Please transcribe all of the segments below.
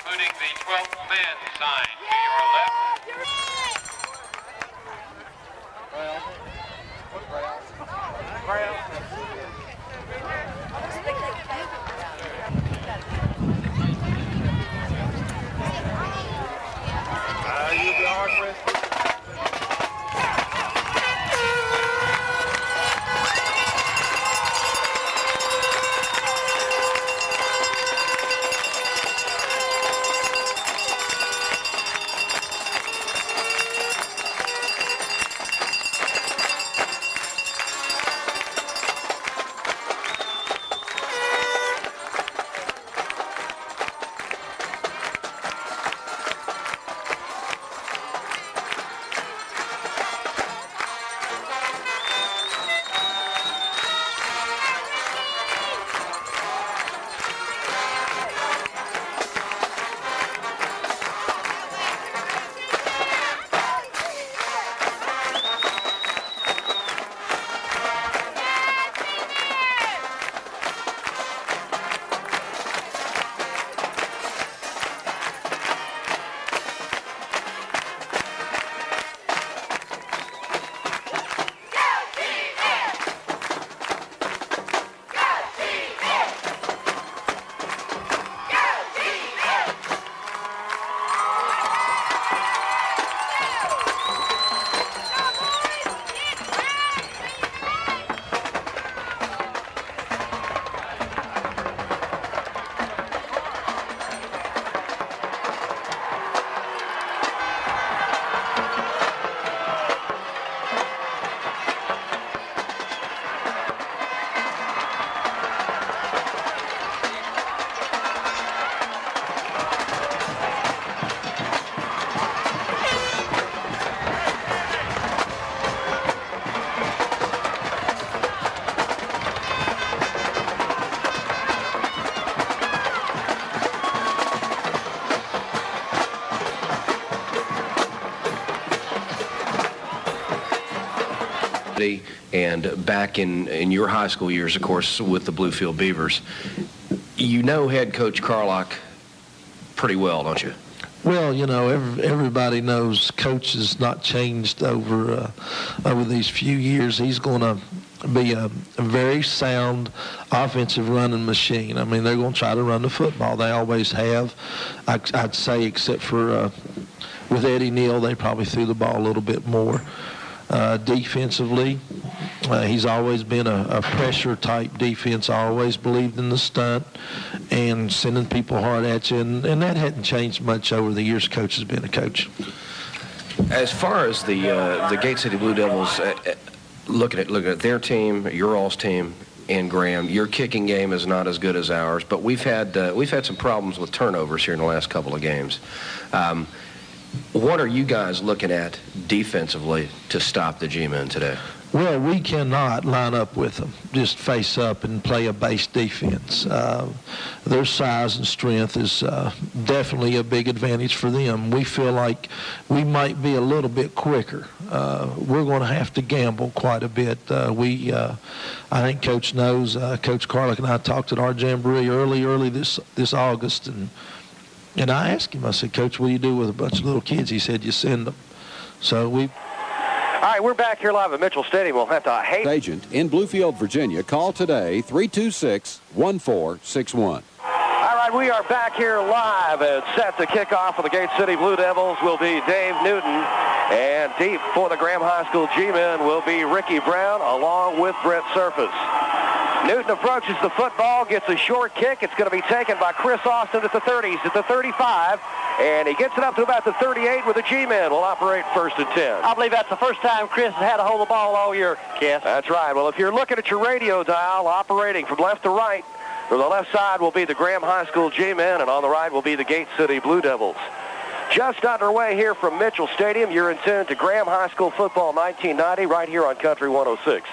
including the 12th man sign to your left. You'll be hard pressed. And back in your high school years, of course, with the Bluefield Beavers, you know head coach Carlock pretty well, don't you? Well, you know, everybody knows Coach has not changed over these few years. He's going to be a very sound offensive running machine. I mean, they're going to try to run the football. They always have. I'd say, except for with Eddie Neal, they probably threw the ball a little bit more. Defensively, he's always been a pressure-type defense. I always believed in the stunt and sending people hard at you, and that hadn't changed much over the years Coach has been a coach. As far as the Gate City Blue Devils, looking at their team, your all's team, and Graham, your kicking game is not as good as ours, but we've had some problems with turnovers here in the last couple of games. What are you guys looking at defensively to stop the G-men today? Well, we cannot line up with them, just face up and play a base defense. Their size and strength is definitely a big advantage for them. We feel like we might be a little bit quicker. We're going to have to gamble quite a bit. I think Coach knows. Coach Carlock and I talked at our jamboree early this August, and I asked him, I said, Coach, what do you do with a bunch of little kids? He said, you send them. So we... All right, we're back here live at Mitchell Stadium. We'll have to... Agent in Bluefield, Virginia. Call today, 326-1461. All right, we are back here live and set to kick off for the Gate City Blue Devils will be Dave Newton. And deep for the Graham High School G-men will be Ricky Brown along with Brett Surface. Newton approaches the football, gets a short kick. It's going to be taken by Chris Austin at the 30s, at the 35, and he gets it up to about the 38 with the G-men will operate 1st and 10. I believe that's the first time Chris has had to hold the ball all year, Kes. That's right. Well, if you're looking at your radio dial, operating from left to right, from the left side will be the Graham High School G-men, and on the right will be the Gate City Blue Devils. Just underway here from Mitchell Stadium. You're in tune to Graham High School Football 1990 right here on Country 106.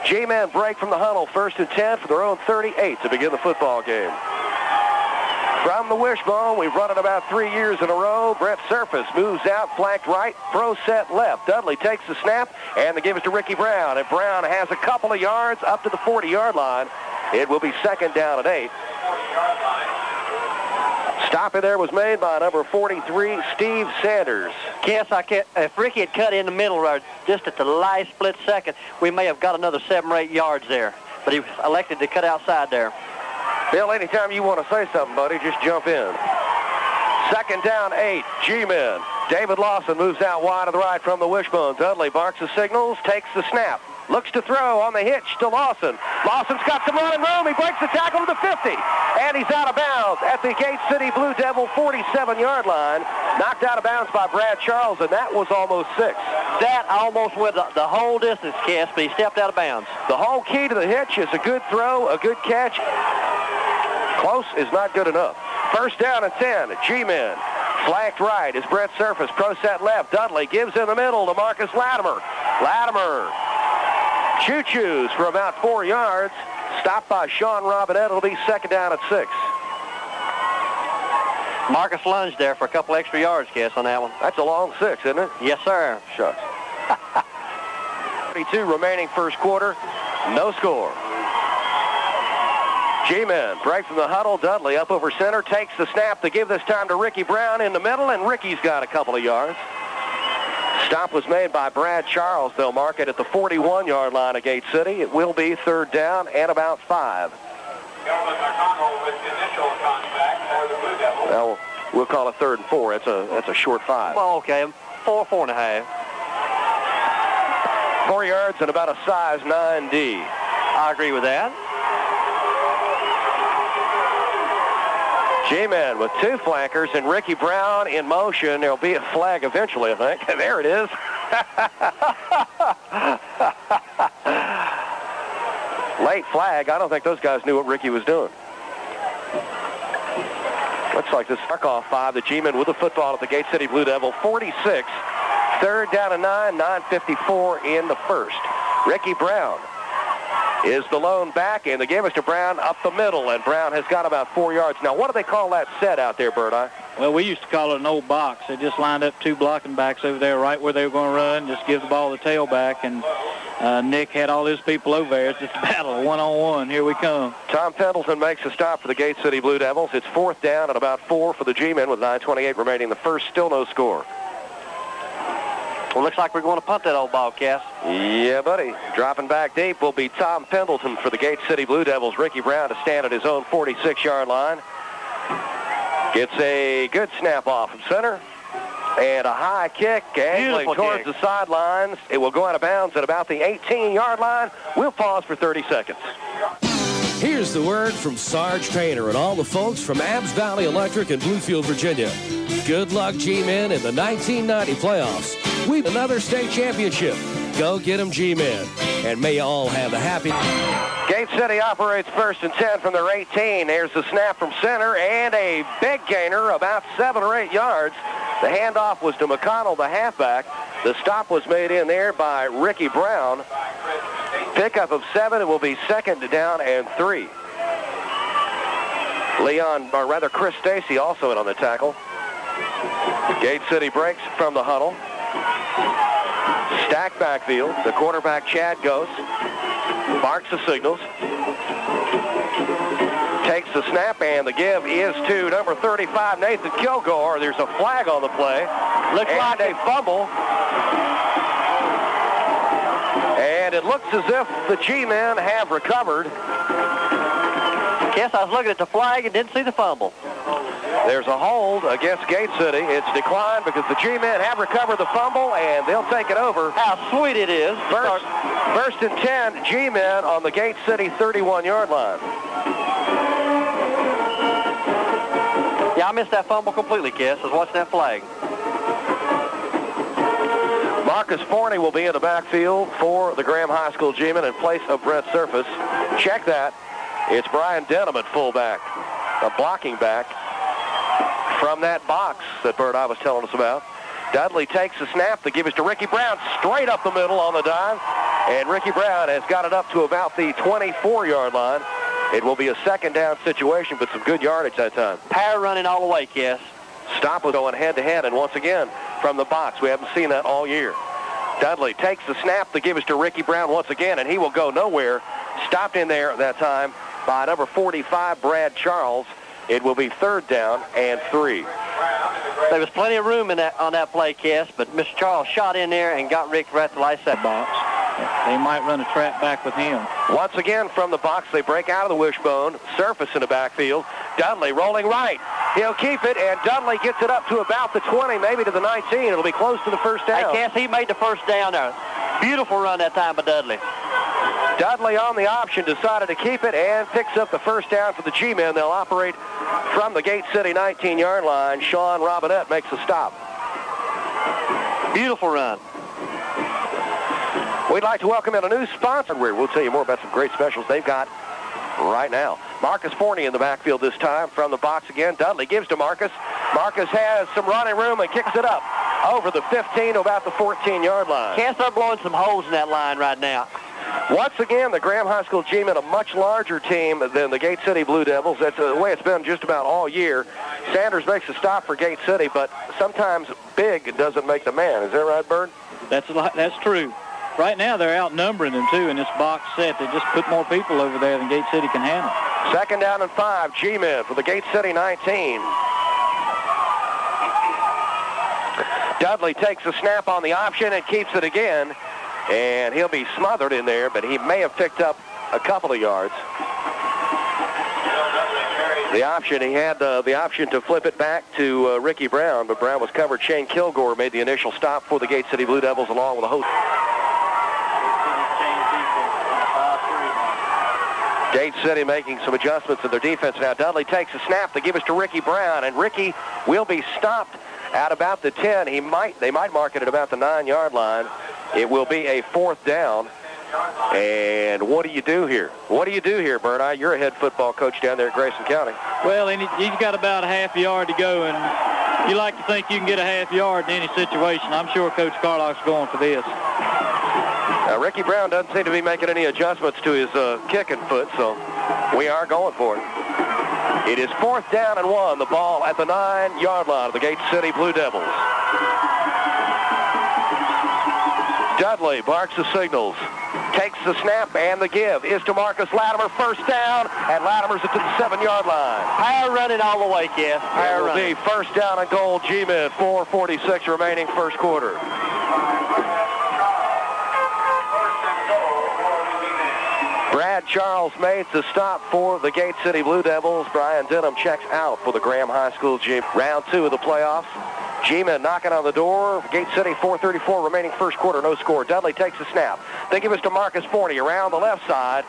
G-men break from the huddle, 1st and 10 for their own 38 to begin the football game. From the wishbone, we've run it about 3 years in a row. Brett Surface moves out, flanked right, pro set left. Dudley takes the snap, and the give is to Ricky Brown. And Brown has a couple of yards up to the 40-yard line. It will be 2nd down and 8. Stop in there was made by number 43, Steve Sanders. Guess if Ricky had cut in the middle right just at the last split second, we may have got another 7 or 8 yards there. But he elected to cut outside there. Bill, anytime you want to say something, buddy, just jump in. 2nd down, 8, G-men. David Lawson moves out wide to the right from the wishbone. Dudley barks the signals, takes the snap. Looks to throw on the hitch to Lawson. Lawson's got some running room. He breaks the tackle to the 50. And he's out of bounds at the Gate City Blue Devil 47-yard line. Knocked out of bounds by Brad Charles, and that was almost 6. That almost went the whole distance, Kes, but he stepped out of bounds. The whole key to the hitch is a good throw, a good catch. Close is not good enough. 1st down and 10, G-men. Flanked right is Brett Surface. Pro set left. Dudley gives in the middle to Marcus Latimer. Latimer choo-choos for about 4 yards. Stopped by Sean Robinette. It'll be 2nd down at 6. Marcus lunged there for a couple extra yards, Kes, on that one. That's a long 6, isn't it? Yes, sir. Shucks. 32 remaining first quarter. No score. G-men break from the huddle. Dudley up over center. Takes the snap to give this time to Ricky Brown in the middle, and Ricky's got a couple of yards. Stop was made by Brad Charles. They'll mark it at the 41-yard line of Gate City. It will be 3rd down and about 5. Well, we'll call it 3rd and 4. That's a short 5. Well, okay, 4.5. 4 yards and about a size 9D. I agree with that. G-men with 2 flankers and Ricky Brown in motion. There'll be a flag eventually, I think. There it is. Late flag. I don't think those guys knew what Ricky was doing. Looks like this Markoff 5, the G-men with the football at the Gate City Blue Devil. 46. 3rd down and 9. 9:54 in the first. Ricky Brown is the lone back, and they gave us to Brown up the middle, and Brown has got about 4 yards. Now, what do they call that set out there, Bird-Eye? Well, we used to call it an old box. They just lined up 2 blocking backs over there right where they were going to run, just give the ball to the tailback, and Nick had all his people over there. It's just a battle, one-on-one. Here we come. Tom Pendleton makes a stop for the Gate City Blue Devils. It's 4th down and about 4 for the G-men with 9:28 remaining. The first, still no score. Well, looks like we're going to punt that old ball, Kes. Yeah, buddy. Dropping back deep will be Tom Pendleton for the Gate City Blue Devils. Ricky Brown to stand at his own 46-yard line. Gets a good snap off from center. And a high kick angling towards the sidelines. It will go out of bounds at about the 18-yard line. We'll pause for 30 seconds. Here's the word from Sarge Painter and all the folks from Abbs Valley Electric in Bluefield, Virginia. Good luck, G-men, in the 1990 playoffs. We've another state championship. Go get them, G-men. And may you all have a happy... Gate City operates 1st and 10 from their 18. There's the snap from center and a big gainer, about 7 or 8 yards. The handoff was to McConnell, the halfback. The stop was made in there by Ricky Brown. Pickup of 7. It will be 2nd down and 3. Chris Stacy also in on the tackle. Gate City breaks from the huddle. Stacked backfield. The quarterback, Chad Ghost, barks the signals. Takes the snap, and the give is to number 35, Nathan Kilgore. There's a flag on the play. Looks like a fumble. And it looks as if the G-men have recovered. Yes, I was looking at the flag and didn't see the fumble. There's a hold against Gate City. It's declined because the G-men have recovered the fumble, and they'll take it over. How sweet it is. First and 10, G-men on the Gate City 31-yard line. Yeah, I missed that fumble completely, Kes. I was watching that flag. Marcus Forney will be in the backfield for the Graham High School G-men in place of Brett Surface. Check that. It's Brian Denham at fullback, a blocking back from that box that Bird-Eye was telling us about. Dudley takes the snap. The give is to Ricky Brown, straight up the middle on the dive. And Ricky Brown has got it up to about the 24-yard line. It will be a 2nd down situation, but some good yardage that time. Power running all the way, Kes. Stop was going head-to-head, and once again, from the box. We haven't seen that all year. Dudley takes the snap. The give is to Ricky Brown once again, and he will go nowhere. Stopped in there that time by number 45, Brad Charles. It will be 3rd down and 3. There was plenty of room on that play, Kes, but Mr. Charles shot in there and got Rick right at the light set box. They might run a trap back with him. Once again from the box, they break out of the wishbone, surface in the backfield. Dudley rolling right. He'll keep it, and Dudley gets it up to about the 20, maybe to the 19. It'll be close to the first down. Hey, Kes, he made the first down there. Beautiful run that time by Dudley. Dudley on the option decided to keep it and picks up the first down for the G-men. They'll operate from the Gate City 19-yard line. Sean Robinette makes a stop. Beautiful run. We'd like to welcome in a new sponsor. We'll tell you more about some great specials they've got right now. Marcus Forney in the backfield this time from the box again. Dudley gives to Marcus. Marcus has some running room and kicks it up over the 15 to about the 14-yard line. Can't start blowing some holes in that line right now. Once again, the Graham High School G-men, a much larger team than the Gate City Blue Devils. That's the way it's been just about all year. Sanders makes a stop for Gate City, but sometimes big doesn't make the man. Is that right, Bird? That's true. Right now, they're outnumbering them, too, in this box set. They just put more people over there than Gate City can handle. 2nd down and 5, G-men for the Gate City 19. Dudley takes a snap on the option and keeps it again. And he'll be smothered in there, but he may have picked up a couple of yards. The option, he had the option to flip it back to Ricky Brown, but Brown was covered. Shane Kilgore made the initial stop for the Gate City Blue Devils along with a host. Gate City making some adjustments in their defense now. Dudley takes a snap. They give us to Ricky Brown, and Ricky will be stopped at about the 10. They might mark it at about the 9-yard line. It will be a 4th down. And what do you do here? What do you do here, Bernai? You're a head football coach down there at Grayson County. Well, and he's got about a half a yard to go, and you like to think you can get a half yard in any situation. I'm sure Coach Carlock's going for this. Now, Ricky Brown doesn't seem to be making any adjustments to his kicking foot, so we are going for it. It is 4th down and 1. The ball at the 9-yard line of the Gate City Blue Devils. Dudley barks the signals, takes the snap, and the give is to Marcus Latimer. First down, and Latimer's at the 7-yard line. Higher running all the way, Kes. Higher running. It will be 1st down and goal, G-men, 4:46 remaining first quarter. Brad Charles made the stop for the Gate City Blue Devils. Brian Denham checks out for the Graham High School G. Round 2 of the playoffs. G-men knocking on the door. Gate City 4:34 remaining first quarter, no score. Dudley takes the snap. They give us to Marcus Forney around the left side.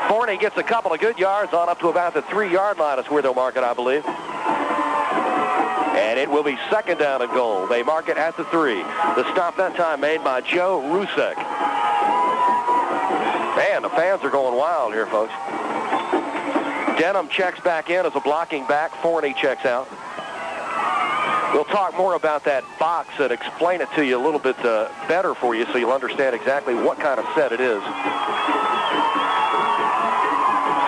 Forney gets a couple of good yards on up to about the 3-yard line is where they'll mark it, I believe. And it will be 2nd down and goal. They mark it at the 3. The stop that time made by Joe Rusek. Man, the fans are going wild here, folks. Denham checks back in as a blocking back. Forney checks out. We'll talk more about that box and explain it to you a little bit better for you so you'll understand exactly what kind of set it is.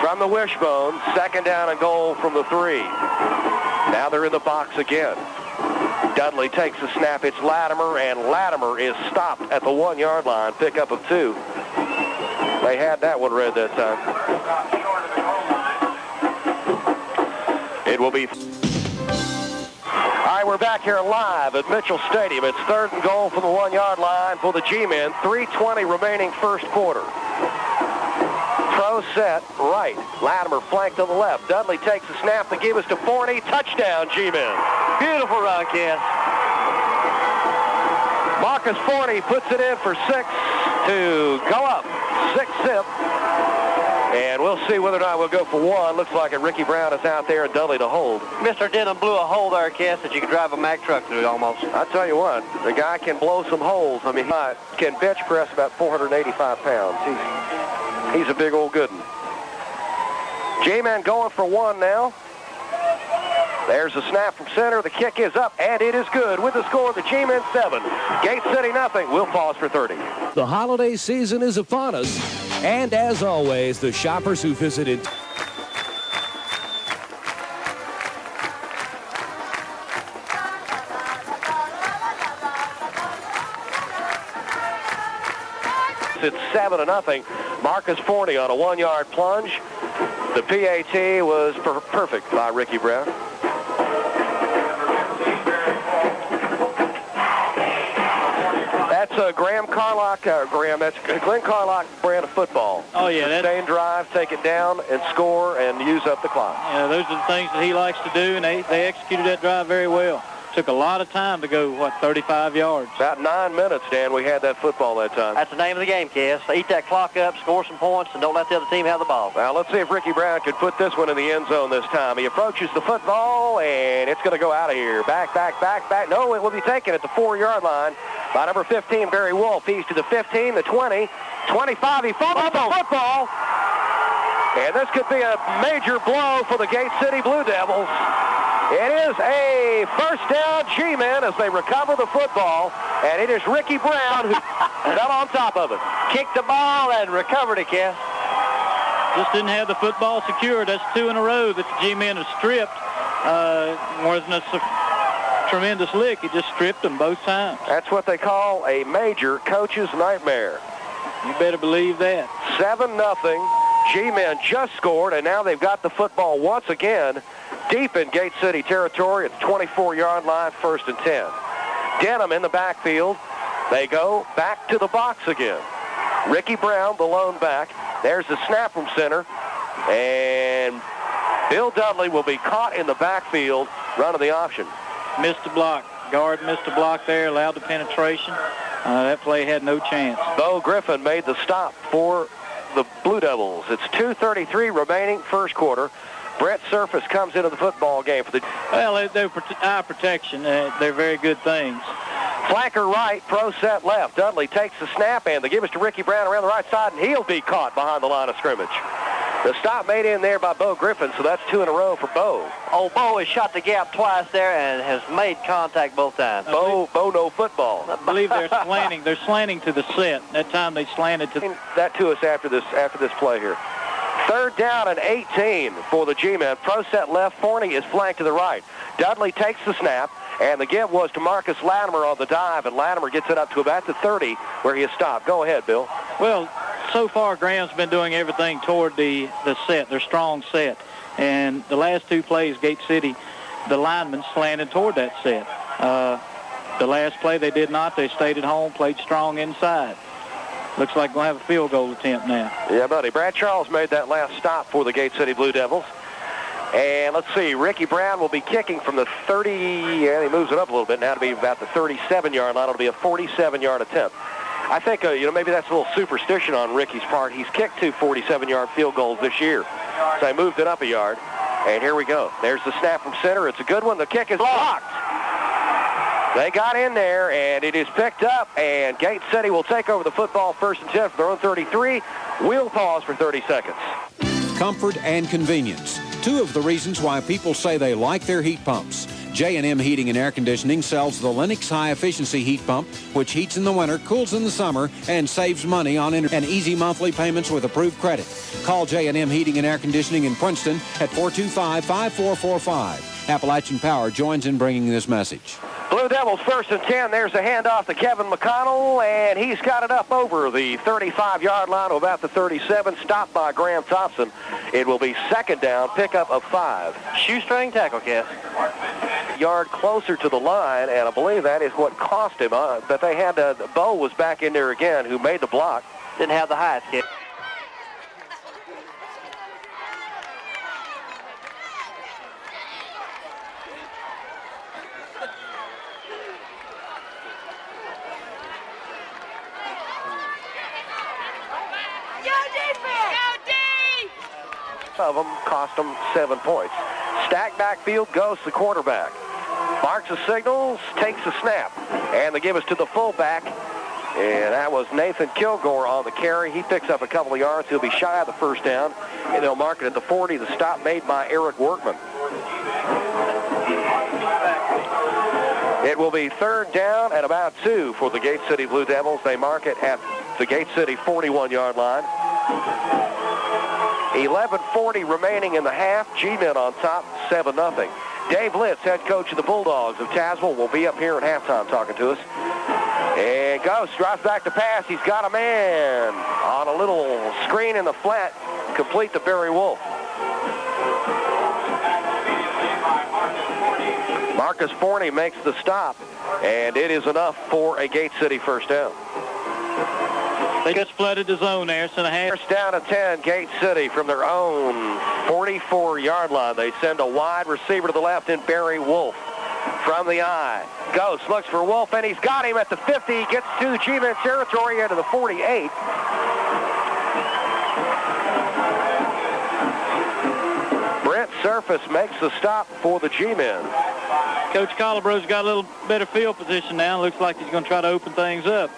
From the wishbone, 2nd down and goal from the 3. Now they're in the box again. Dudley takes the snap. It's Latimer, and Latimer is stopped at the 1-yard line. Pickup of 2. They had that one read that time. It will be... All right, we're back here live at Mitchell Stadium. It's 3rd and goal from the 1-yard line for the G-men. 3:20 remaining first quarter. Pro set right. Latimer flanked to the left. Dudley takes the snap. The give is to Forney. Touchdown, G-men. Beautiful run, Kes. Marcus Forney puts it in for 6 to go up. 6-zip. And we'll see whether or not we'll go for 1. Looks like Ricky Brown is out there and Dudley to hold. Mr. Denham blew a hole there, Kes, that you could drive a Mack truck through almost. I tell you what, the guy can blow some holes. I mean, he can bench press about 485 pounds. He's a big old good one. J-Man going for 1 now. There's a snap from center. The kick is up, and it is good. With the score, the G-men 7. Gate City nothing. We'll pause for 30. The holiday season is upon us. And as always, the shoppers who visited... It's 7-0. Marcus Forney on a 1-yard plunge. The PAT was perfect by Ricky Brown. That's Graham Carlock. That's Glenn Carlock brand of football. Oh, yeah. Sustained drive, take it down, and score, and use up the clock. Yeah, those are the things that he likes to do, and they executed that drive very well. Took a lot of time to go, 35 yards? About 9 minutes, Dan, we had that football that time. That's the name of the game, Kes. Eat that clock up, score some points, and don't let the other team have the ball. Now, let's see if Ricky Brown can put this one in the end zone this time. He approaches the football, and it's going to go out of here. Back. No, it will be taken at the 4-yard line by number 15, Barry Wolf. He's to the 15, the 20, 25. He fumbles the football. And this could be a major blow for the Gate City Blue Devils. It is a first down, G-men, as they recover the football. And it is Ricky Brown who fell on top of it. Kicked the ball and recovered it, Kes. Just didn't have the football secured. That's 2 in a row that the G-men have stripped. Wasn't a tremendous lick. It just stripped them both times. That's what they call a major coach's nightmare. You better believe that. 7-0. G-men just scored, and now they've got the football once again deep in Gate City territory at the 24-yard line, 1st and 10. Denham in the backfield. They go back to the box again. Ricky Brown, the lone back. There's the snap from center. And Bill Dudley will be caught in the backfield running the option. Missed the block. Guard missed the block there, allowed the penetration. That play had no chance. Bo Griffin made the stop for the Blue Devils. It's 2:33 remaining, first quarter. Brett Surface comes into the football game for the... Well, they're eye protection. They're very good things. Flanker right, pro set left. Dudley takes the snap, and they give it to Ricky Brown around the right side, and he'll be caught behind the line of scrimmage. The stop made in there by Bo Griffin, so that's 2 in a row for Bo. Old Bo has shot the gap twice there and has made contact both times. Bo no football. I believe they're slanting. They're slanting to the set. That time they slanted to... That to us after this play here. 3rd down and 18 for the G-men. Pro set left. Forney is flanked to the right. Dudley takes the snap, and the give was to Marcus Latimer on the dive, and Latimer gets it up to about the 30 where he is stopped. Go ahead, Bill. Well, so far Graham's been doing everything toward the set, their strong set. And the last 2 plays, Gate City, the linemen slanted toward that set. The last play they did not. They stayed at home, played strong inside. Looks like we'll have a field goal attempt now. Yeah, buddy. Brad Charles made that last stop for the Gate City Blue Devils. And let's see, Ricky Brown will be kicking from the 30, yeah, he moves it up a little bit now to be about the 37-yard line. It'll be a 47-yard attempt. I think, maybe that's a little superstition on Ricky's part. He's kicked 2 47-yard field goals this year. So they moved it up a yard. And here we go. There's the snap from center. It's a good one. The kick is blocked. They got in there, and it is picked up, and Gate City will take over the football 1st and 10 for their own 33. We'll pause for 30 seconds. Comfort and convenience. 2 of the reasons why people say they like their heat pumps. J&M Heating and Air Conditioning sells the Lennox high-efficiency heat pump, which heats in the winter, cools in the summer, and saves money on and easy monthly payments with approved credit. Call J&M Heating and Air Conditioning in Princeton at 425-5445. Appalachian Power joins in bringing this message. Blue Devils 1st and 10. There's a handoff to Kevin McConnell, and he's got it up over the 35-yard line to about the 37. Stopped by Graham Thompson. It will be 2nd down, pickup of 5. Shoestring tackle, Kes. Yard closer to the line, and I believe that is what cost him. But they had Bo was back in there again, who made the block. Didn't have the height, Kes. Of them cost them 7 points. Stack backfield goes the quarterback. Marks the signals, takes the snap, and they give us to the fullback. And that was Nathan Kilgore on the carry. He picks up a couple of yards. He'll be shy of the 1st down, and they'll mark it at the 40. The stop made by Eric Workman. It will be 3rd down at about 2 for the Gate City Blue Devils. They mark it at the Gate City 41-yard line. 11:40 remaining in the half. G-men on top, 7-0. Dave Litz, head coach of the Bulldogs of Tazewell, will be up here at halftime talking to us. And Ghost drops back to pass. He's got a man on a little screen in the flat, complete to Barry Wolf. Marcus Forney makes the stop, and it is enough for a Gate City first down. They just flooded the zone there, so First down at 10, Gate City from their own 44-yard line. They send a wide receiver to the left in Barry Wolf. From the eye, Ghost looks for Wolf, and he's got him at the 50. Gets to G-Men territory into the 48. Brent Surface makes the stop for the G-Men. Coach Collabro's got a little better field position now. Looks like he's going to try to open things up.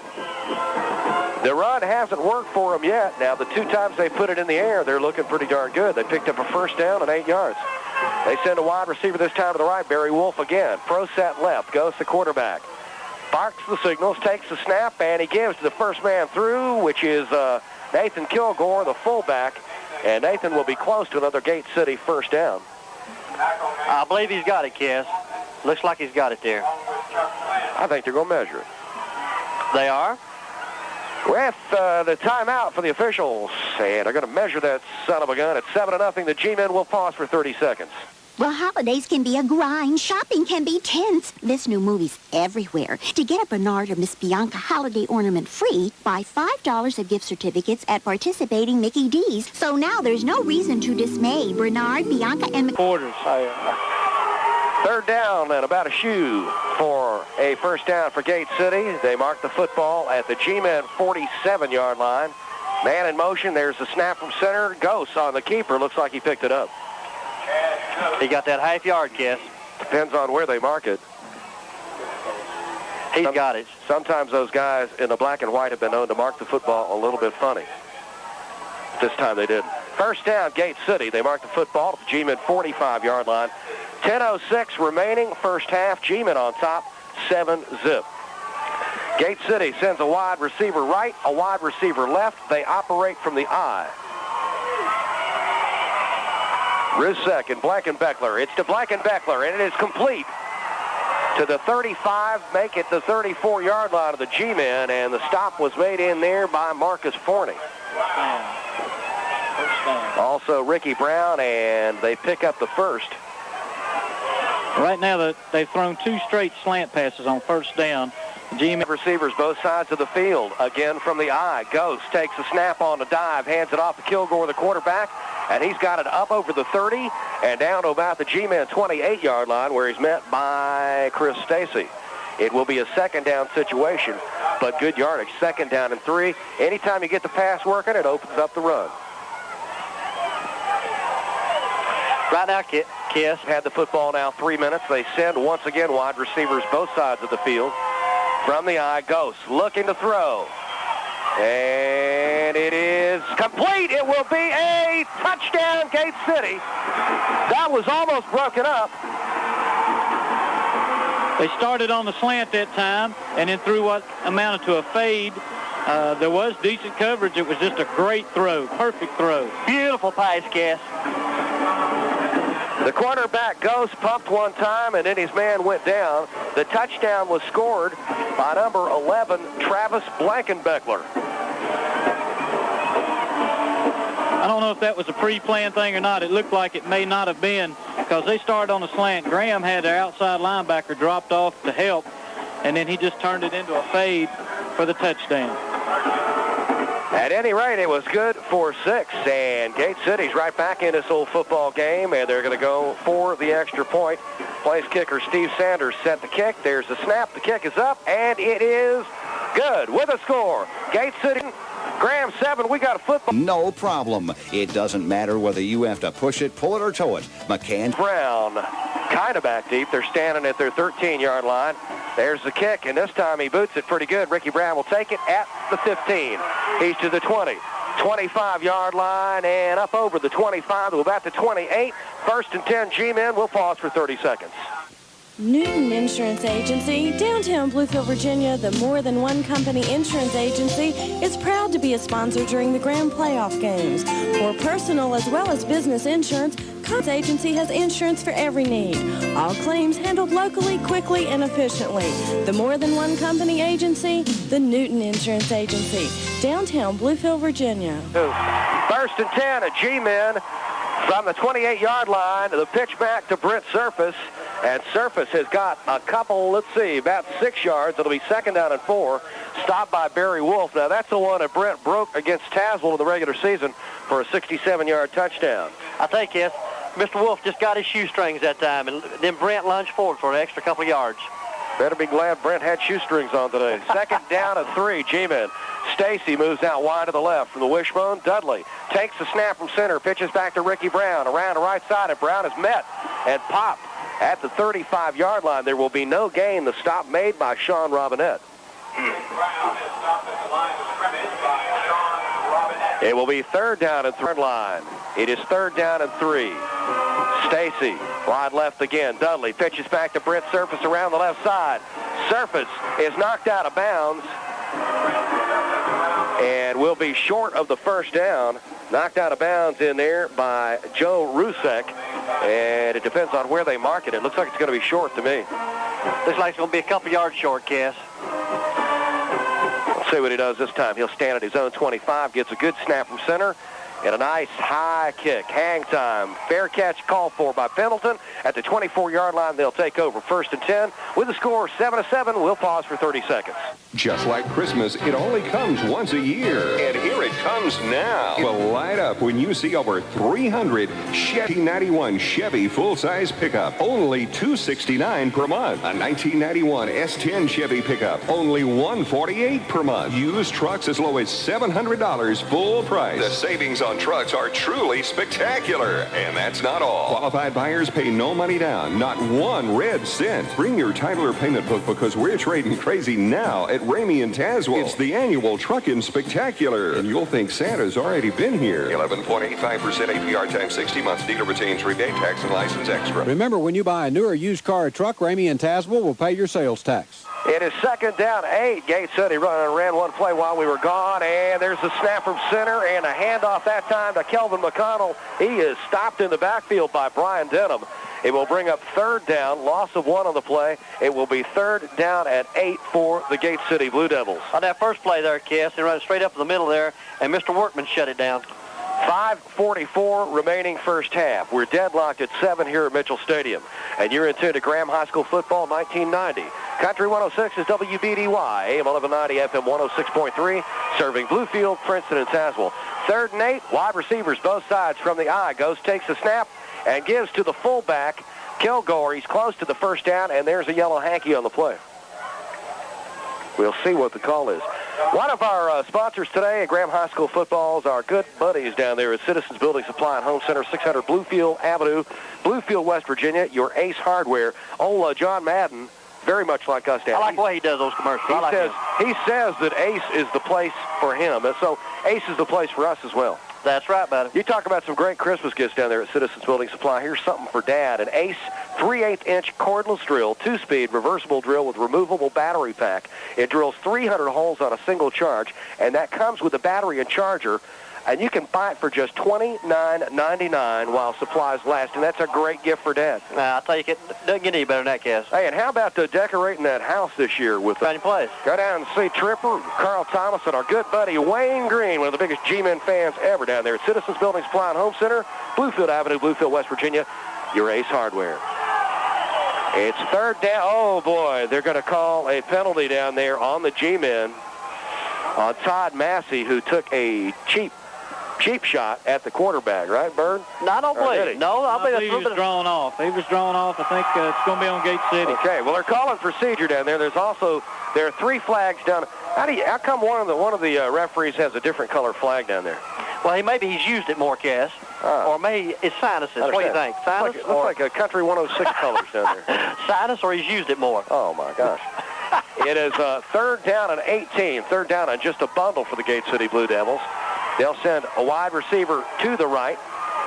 The run hasn't worked for them yet. Now, the 2 times they put it in the air, they're looking pretty darn good. They picked up a first down and 8 yards. They send a wide receiver this time to the right. Barry Wolf again. Pro set left. Goes the quarterback. Barks the signals. Takes the snap. And he gives to the first man through, which is Nathan Kilgore, the fullback. And Nathan will be close to another Gate City first down. I believe he's got it, Kes. Looks like he's got it there. I think they're going to measure it. They are? With the timeout for the officials, and they're going to measure that son of a gun at 7-0. The G-Men will pause for 30 seconds. Well, holidays can be a grind. Shopping can be tense. This new movie's everywhere. To get a Bernard or Miss Bianca holiday ornament free, buy $5 of gift certificates at participating Mickey D's. So now there's no reason to dismay. Bernard, Bianca, and Quarters. Third down and about a shoe for a first down for Gate City. They mark the football at the G-Men 47-yard line. Man in motion. There's the snap from center. Ghost on the keeper. Looks like he picked it up. He got that half yard, Kes. Depends on where they mark it. He's got it. Sometimes those guys in the black and white have been known to mark the football a little bit funny. This time they didn't. First down, Gate City. They mark the football at the G-Men 45-yard line. 10:06 remaining, first half. G-Men on top, 7-zip. Gate City sends a wide receiver right, a wide receiver left. They operate from the eye. Rizek and Blankenbeckler. It's to Blankenbeckler, and it is complete to the 35, make it the 34-yard line of the G-Men, and the stop was made in there by Marcus Forney. Also Ricky Brown, and they pick up the first. Right now, they've thrown 2 straight slant passes on first down. G-Men receivers both sides of the field. Again from the eye. Ghost takes the snap on the dive, hands it off to Kilgore, the quarterback, and he's got it up over the 30 and down to about the G-Men 28-yard line where he's met by Chris Stacy. It will be a second down situation, but good yardage. Second down and 3. Anytime you get the pass working, it opens up the run. Right now, Kes had the football now 3 minutes. They send once again wide receivers both sides of the field. From the eye, Ghost looking to throw. And it is complete. It will be a touchdown, Gate City. That was almost broken up. They started on the slant that time and then threw what amounted to a fade. There was decent coverage. It was just a great throw, perfect throw. Beautiful pass, Kes. The quarterback Ghost pumped one time, and then his man went down. The touchdown was scored by number 11, Travis Blankenbeckler. I don't know if that was a pre-planned thing or not. It looked like it may not have been because they started on the slant. Graham had their outside linebacker dropped off to help, and then he just turned it into a fade for the touchdown. At any rate, it was good for 6, and Gate City's right back in this old football game, and they're going to go for the extra point. Place kicker Steve Sanders set the kick. There's the snap. The kick is up, and it is good with a score. Gate City, Graham 7, we got a football. No problem. It doesn't matter whether you have to push it, pull it, or tow it. McCann. Brown kind of back deep. They're standing at their 13-yard line. There's the kick, and this time he boots it pretty good. Ricky Brown will take it at the 15. He's to the 20, 25-yard line, and up over the 25 to about the 28. First and 10 G-Men. We'll pause for 30 seconds. Newton Insurance Agency, downtown Bluefield, Virginia, the more than one company insurance agency, is proud to be a sponsor during the Grand Playoff games. For personal as well as business insurance, Cox Agency has insurance for every need. All claims handled locally, quickly, and efficiently. The more than one company agency, the Newton Insurance Agency, downtown Bluefield, Virginia. First and 10, a G-Men from the 28-yard line. The pitch back to Brent Surface, And Surface has got a couple, let's see, about 6 yards. It'll be 2nd down and 4. Stopped by Barry Wolf. Now, that's the one that Brent broke against Tazewell in the regular season for a 67-yard touchdown. I think, yes, Mr. Wolf just got his shoestrings that time, and then Brent lunged forward for an extra couple of yards. Better be glad Brent had shoestrings on today. 2nd down and 3, G-Men. Stacy moves out wide to the left from the wishbone. Dudley takes the snap from center, pitches back to Ricky Brown. Around the right side, and Brown is met and popped at the 35-yard line. There will be no gain. The stop made by Sean Robinette. It will be 3rd down and 3rd line. It is 3rd down and 3. Stacy, wide left again. Dudley pitches back to Brent Surface around the left side. Surface is knocked out of bounds and will be short of the 1st down. Knocked out of bounds in there by Joe Rusek, and it depends on where they mark it. It looks like it's going to be short to me. Looks like it's going to be a couple yards short, Kes. Let's see what he does this time. He'll stand at his own 25, gets a good snap from center, and a nice high kick. Hang time. Fair catch called for by Pendleton. At the 24-yard line, they'll take over 1st and 10. With the score 7-7, we'll pause for 30 seconds. Just like Christmas, it only comes once a year. And here it comes now. It will light up when you see over 300 Chevy 91 Chevy full-size pickup. Only $269 per month. A 1991 S10 Chevy pickup. Only $148 per month. Used trucks as low as $700 full price. The savings on trucks are truly spectacular. And that's not all. Qualified buyers pay no money down. Not 1 red cent. Bring your title or payment book because we're trading crazy now at Ramey and Tazewell. It's the annual Truckin' Spectacular, and you'll think Santa's already been here. 11.85% APR times 60 months. Dealer retains rebate, tax, and license extra. Remember, when you buy a new or used car or truck, Ramey and Tazewell will pay your sales tax. It is 2nd down 8. Gates said he ran one play while we were gone, and there's the snap from center and a handoff that time to Kelvin McConnell. He is stopped in the backfield by Brian Denham. It will bring up 3rd down, loss of 1 on the play. It will be 3rd down at 8 for the Gate City Blue Devils. On that first play there, Kes, they run straight up in the middle there, and Mr. Workman shut it down. 5:44 remaining first half. We're deadlocked at 7 here at Mitchell Stadium. And you're in tune to Graham High School football 1990. Country 106 is WBDY, AM 1190, FM 106.3, serving Bluefield, Princeton, and Tazewell. 3rd and 8, wide receivers both sides from the I. Goes, takes the snap, and gives to the fullback, Kilgore. He's close to the 1st down, and there's a yellow hanky on the play. We'll see what the call is. One of our sponsors today at Graham High School football is our good buddies down there at Citizens Building Supply and Home Center, 600 Bluefield Avenue, Bluefield, West Virginia, your Ace Hardware. Old John Madden, very much like us down. I like the way he does those commercials. He says that Ace is the place for him, and so Ace is the place for us as well. That's right, buddy. You talk about some great Christmas gifts down there at Citizens Building Supply. Here's something for Dad. An Ace 3/8-inch cordless drill, 2-speed reversible drill with removable battery pack. It drills 300 holes on a single charge, and that comes with a battery and charger. And you can buy it for just $29.99 while supplies last, and that's a great gift for Dad. I'll tell you, it doesn't get any better than that, Kes. Hey, and how about decorating that house this year with any place? Go down and see Tripper, Carl Thomas, and our good buddy Wayne Green, one of the biggest G-Men fans ever down there at Citizens Building Supply and Home Center, Bluefield Avenue, Bluefield, West Virginia, your Ace Hardware. It's 3rd down. Oh, boy, they're going to call a penalty down there on the G-Men on Todd Massey, who took a cheap shot at the quarterback, right, Bird? No, I don't believe. No, I believe he was drawn off. He was drawn off. I think it's going to be on Gate City. Okay, well, they're calling procedure down there. There are 3 flags down. How come one of the referees has a different color flag down there? Well, maybe he's used it more, Kes. Or maybe it's sinuses. What do you think? Sinus? Looks like a Country 106 colors down there. Sinus, or he's used it more. Oh, my gosh. It is 3rd down and 18. 3rd down and just a bundle for the Gate City Blue Devils. They'll send a wide receiver to the right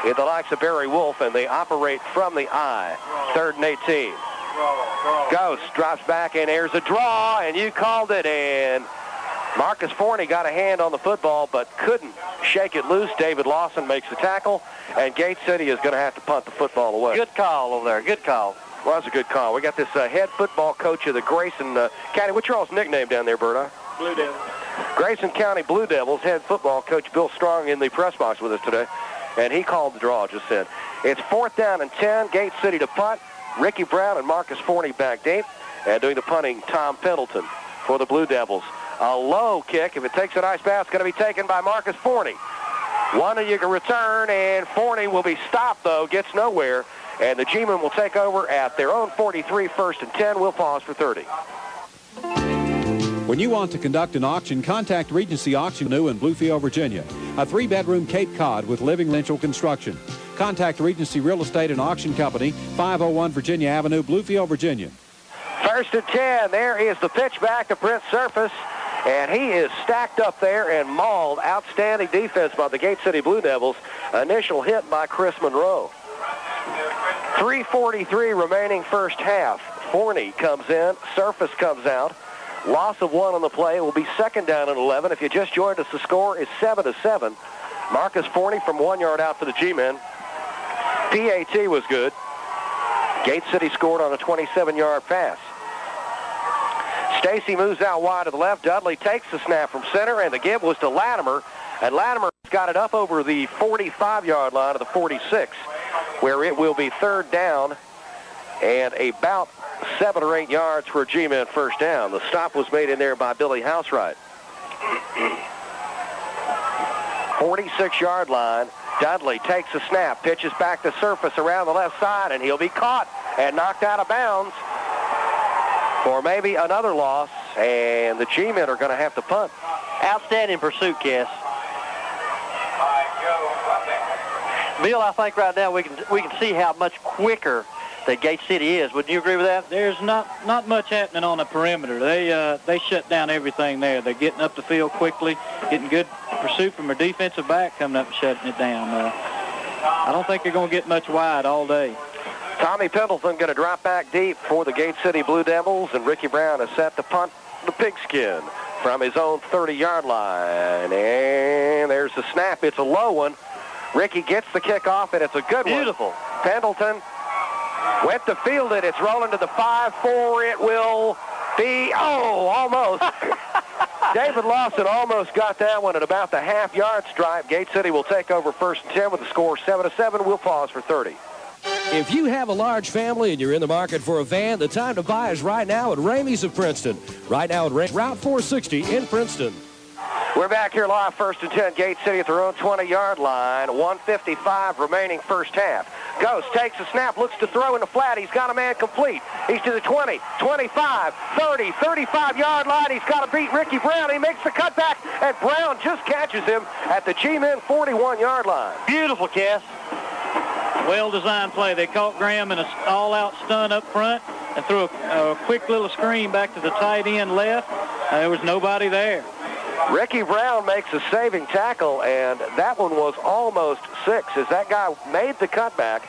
in the likes of Barry Wolf, and they operate from the I. 3rd and 18. Ghost drops back, and there's a draw, and you called it, and Marcus Forney got a hand on the football but couldn't shake it loose. David Lawson makes the tackle, and Gate City is going to have to punt the football away. Good call over there. Good call. Well, that's a good call. We got this head football coach of the Grayson County. What's your all's nickname down there, Berta? Blue Devils. Grayson County Blue Devils head football coach Bill Strong in the press box with us today, and he called the draw just then. It's 4th down and 10. Gate City to punt. Ricky Brown and Marcus Forney back deep. And doing the punting, Tom Pendleton for the Blue Devils. A low kick. If it takes a nice bounce, going to be taken by Marcus Forney. One you can return, and Forney will be stopped, though, gets nowhere. And the G-men will take over at their own 43, 1st and 10. We'll pause for 30. When you want to conduct an auction, contact Regency Auction New in Bluefield, Virginia. A 3-bedroom Cape Cod with living lintel construction. Contact Regency Real Estate and Auction Company, 501 Virginia Avenue, Bluefield, Virginia. 1st and 10. There is the pitch back to Brent Surface. And he is stacked up there and mauled. Outstanding defense by the Gate City Blue Devils. Initial hit by Chris Monroe. 3:43 remaining first half. Forney comes in. Surface comes out. Loss of 1 on the play. It will be 2nd down and 11. If you just joined us, the score is 7-7. Marcus Forney from 1 yard out for the G-men. PAT was good. Gate City scored on a 27-yard pass. Stacy moves out wide to the left. Dudley takes the snap from center, and the give was to Latimer. And Latimer got it up over the 45-yard line of the 46, where it will be 3rd down and about 7 or 8 yards for a G-men first down. The stop was made in there by Billy Housewright. 46-yard line. Dudley takes the snap, pitches back to Surface around the left side, and he'll be caught and knocked out of bounds for maybe another loss, and the G-men are going to have to punt. Outstanding pursuit, Kes. Bill, I think right now we can see how much quicker that Gate City is. Wouldn't you agree with that? There's not much happening on the perimeter. They shut down everything there. They're getting up the field quickly, getting good pursuit from their defensive back, coming up and shutting it down. I don't think they're going to get much wide all day. Tommy Pendleton going to drop back deep for the Gate City Blue Devils, and Ricky Brown is set to punt the pigskin from his own 30-yard line. And there's the snap. It's a low one. Ricky gets the kickoff, and it's a good one. Beautiful. Pendleton went to field it. It's rolling to the 5-4. It will be, almost. David Lawson almost got that one at about the half-yard stripe. Gate City will take over 1st and 10 with the score 7-7. We'll pause for 30. If you have a large family and you're in the market for a van, the time to buy is right now at Ramey's of Princeton. Right now at Route 460 in Princeton. We're back here live, 1st and 10. Gate City at their own 20-yard line. 1:55 remaining first half. Ghost takes a snap, looks to throw in the flat. He's got a man complete. He's to the 20, 25, 30, 35-yard line. He's got to beat Ricky Brown. He makes the cutback, and Brown just catches him at the G-men 41-yard line. Beautiful, Kes. Well-designed play. They caught Graham in an all-out stun up front and threw a quick little screen back to the tight end left. There was nobody there. Ricky Brown makes a saving tackle, and that one was almost 6. As that guy made the cutback,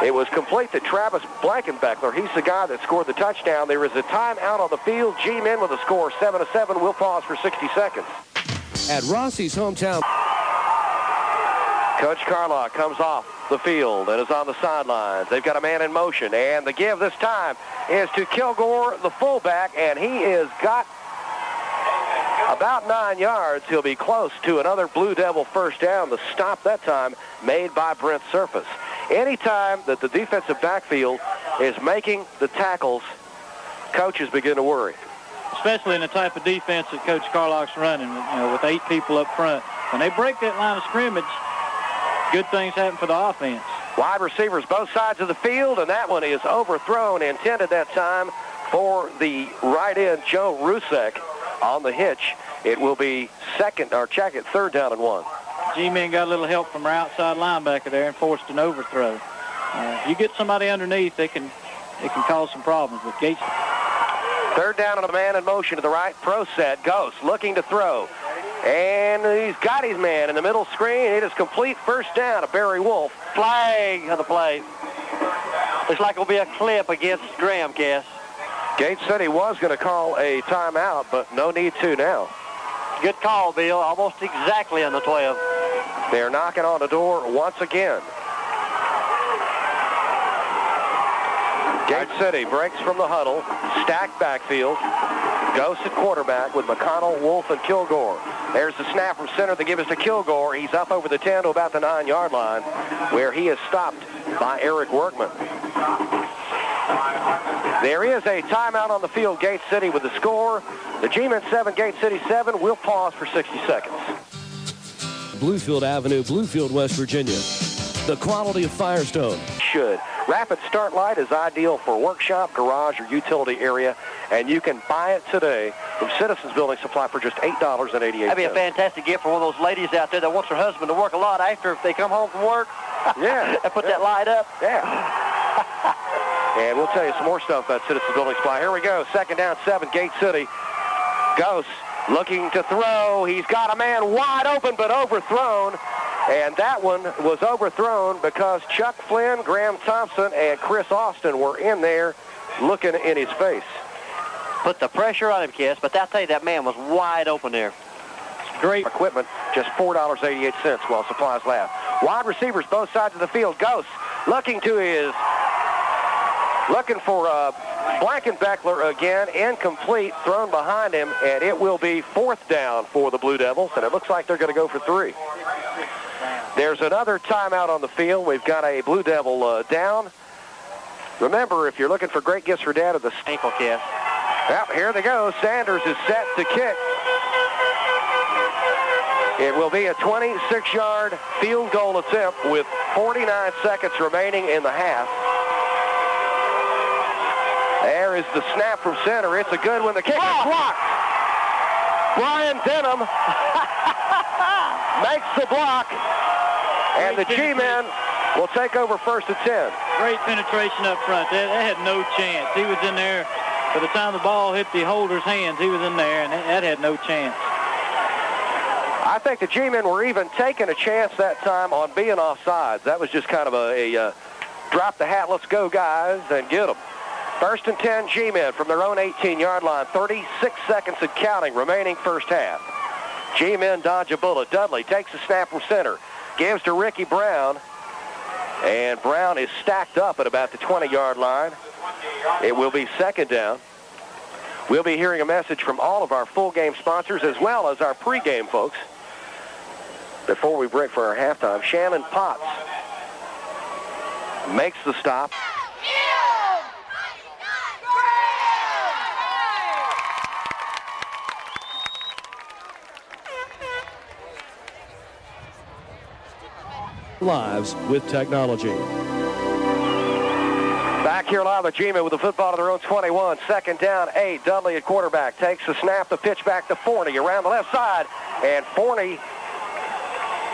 it was complete to Travis Blankenbeckler. He's the guy that scored the touchdown. There is a timeout on the field. G-men with a score 7-7. We'll pause for 60 seconds. At Rossi's hometown. Coach Carlock comes off the field and is on the sidelines. They've got a man in motion, and the give this time is to Kilgore, the fullback, and he is got about 9 yards. He'll be close to another Blue Devil first down. The stop that time made by Brent Surface. Anytime that the defensive backfield is making the tackles, coaches begin to worry. Especially in the type of defense that Coach Carlock's running, with 8 people up front. When they break that line of scrimmage, good things happen for the offense. Wide receivers both sides of the field, and that one is overthrown, intended that time for the right end, Joe Rusek, on the hitch. It will be 3rd down and 1. G-men got a little help from our outside linebacker there and forced an overthrow. If you get somebody underneath, it can cause some problems with Gates. 3rd down and a man in motion to the right. Pro set. Ghost looking to throw. And he's got his man in the middle screen. It is complete first down to Barry Wolf. Flag on the play. Looks like it'll be a clip against Graham, Kes. Gate City was going to call a timeout, but no need to now. Good call, Bill. Almost exactly on the 12. They're knocking on the door once again. Gate City breaks from the huddle. Stacked backfield. Ghost at quarterback with McConnell, Wolf, and Kilgore. There's the snap from center. The give is to Kilgore. He's up over the 10 to about the 9-yard line, where he is stopped by Eric Workman. There is a timeout on the field, Gate City with the score. The G-Men 7, Gate City 7. We'll pause for 60 seconds. Bluefield Avenue, Bluefield, West Virginia. The quality of Firestone. Should. Rapid Start Light is ideal for workshop, garage, or utility area, and you can buy it today from Citizens Building Supply for just $8.88. That'd be a fantastic gift for one of those ladies out there that wants her husband to work a lot after if they come home from work. Yeah. And put that light up. Yeah. And we'll tell you some more stuff about Citizens Building Supply. Here we go. Second down, 7, Gate City. Ghost looking to throw. He's got a man wide open but overthrown. And that one was overthrown because Chuck Flynn, Graham Thompson, and Chris Austin were in there looking in his face. Put the pressure on him, Kes, but I'll tell you, that man was wide open there. Great equipment, just $4.88 while supplies last. Wide receivers both sides of the field. Ghost looking for Blankenbeckler again, incomplete, thrown behind him, and it will be 4th down for the Blue Devils, and it looks like they're going to go for 3. There's another timeout on the field. We've got a Blue Devil down. Remember, if you're looking for great gifts for Dad at the ankle, Kes. Yep, here they go. Sanders is set to kick. It will be a 26-yard field goal attempt with 49 seconds remaining in the half. There is the snap from center. It's a good one. The kick is blocked. Brian Denham makes the block, and the G-men will take over 1st and 10. Great penetration up front. They had no chance. He was in there. By the time the ball hit the holder's hands, he was in there, and that had no chance. I think the G-men were even taking a chance that time on being offsides. That was just kind of a drop the hat, let's go, guys, and get them. 1st and 10 G-men from their own 18-yard line. 36 seconds and counting remaining first half. G-men dodge a bullet. Dudley takes the snap from center. Gives to Ricky Brown. And Brown is stacked up at about the 20-yard line. It will be 2nd down. We'll be hearing a message from all of our full game sponsors as well as our pregame folks before we break for our halftime. Shannon Potts makes the stop. Lives with technology. Back here live with G-men with the football to their own 21. 2nd down, 8. Dudley at quarterback takes the snap, the pitch back to Forney around the left side, and Forney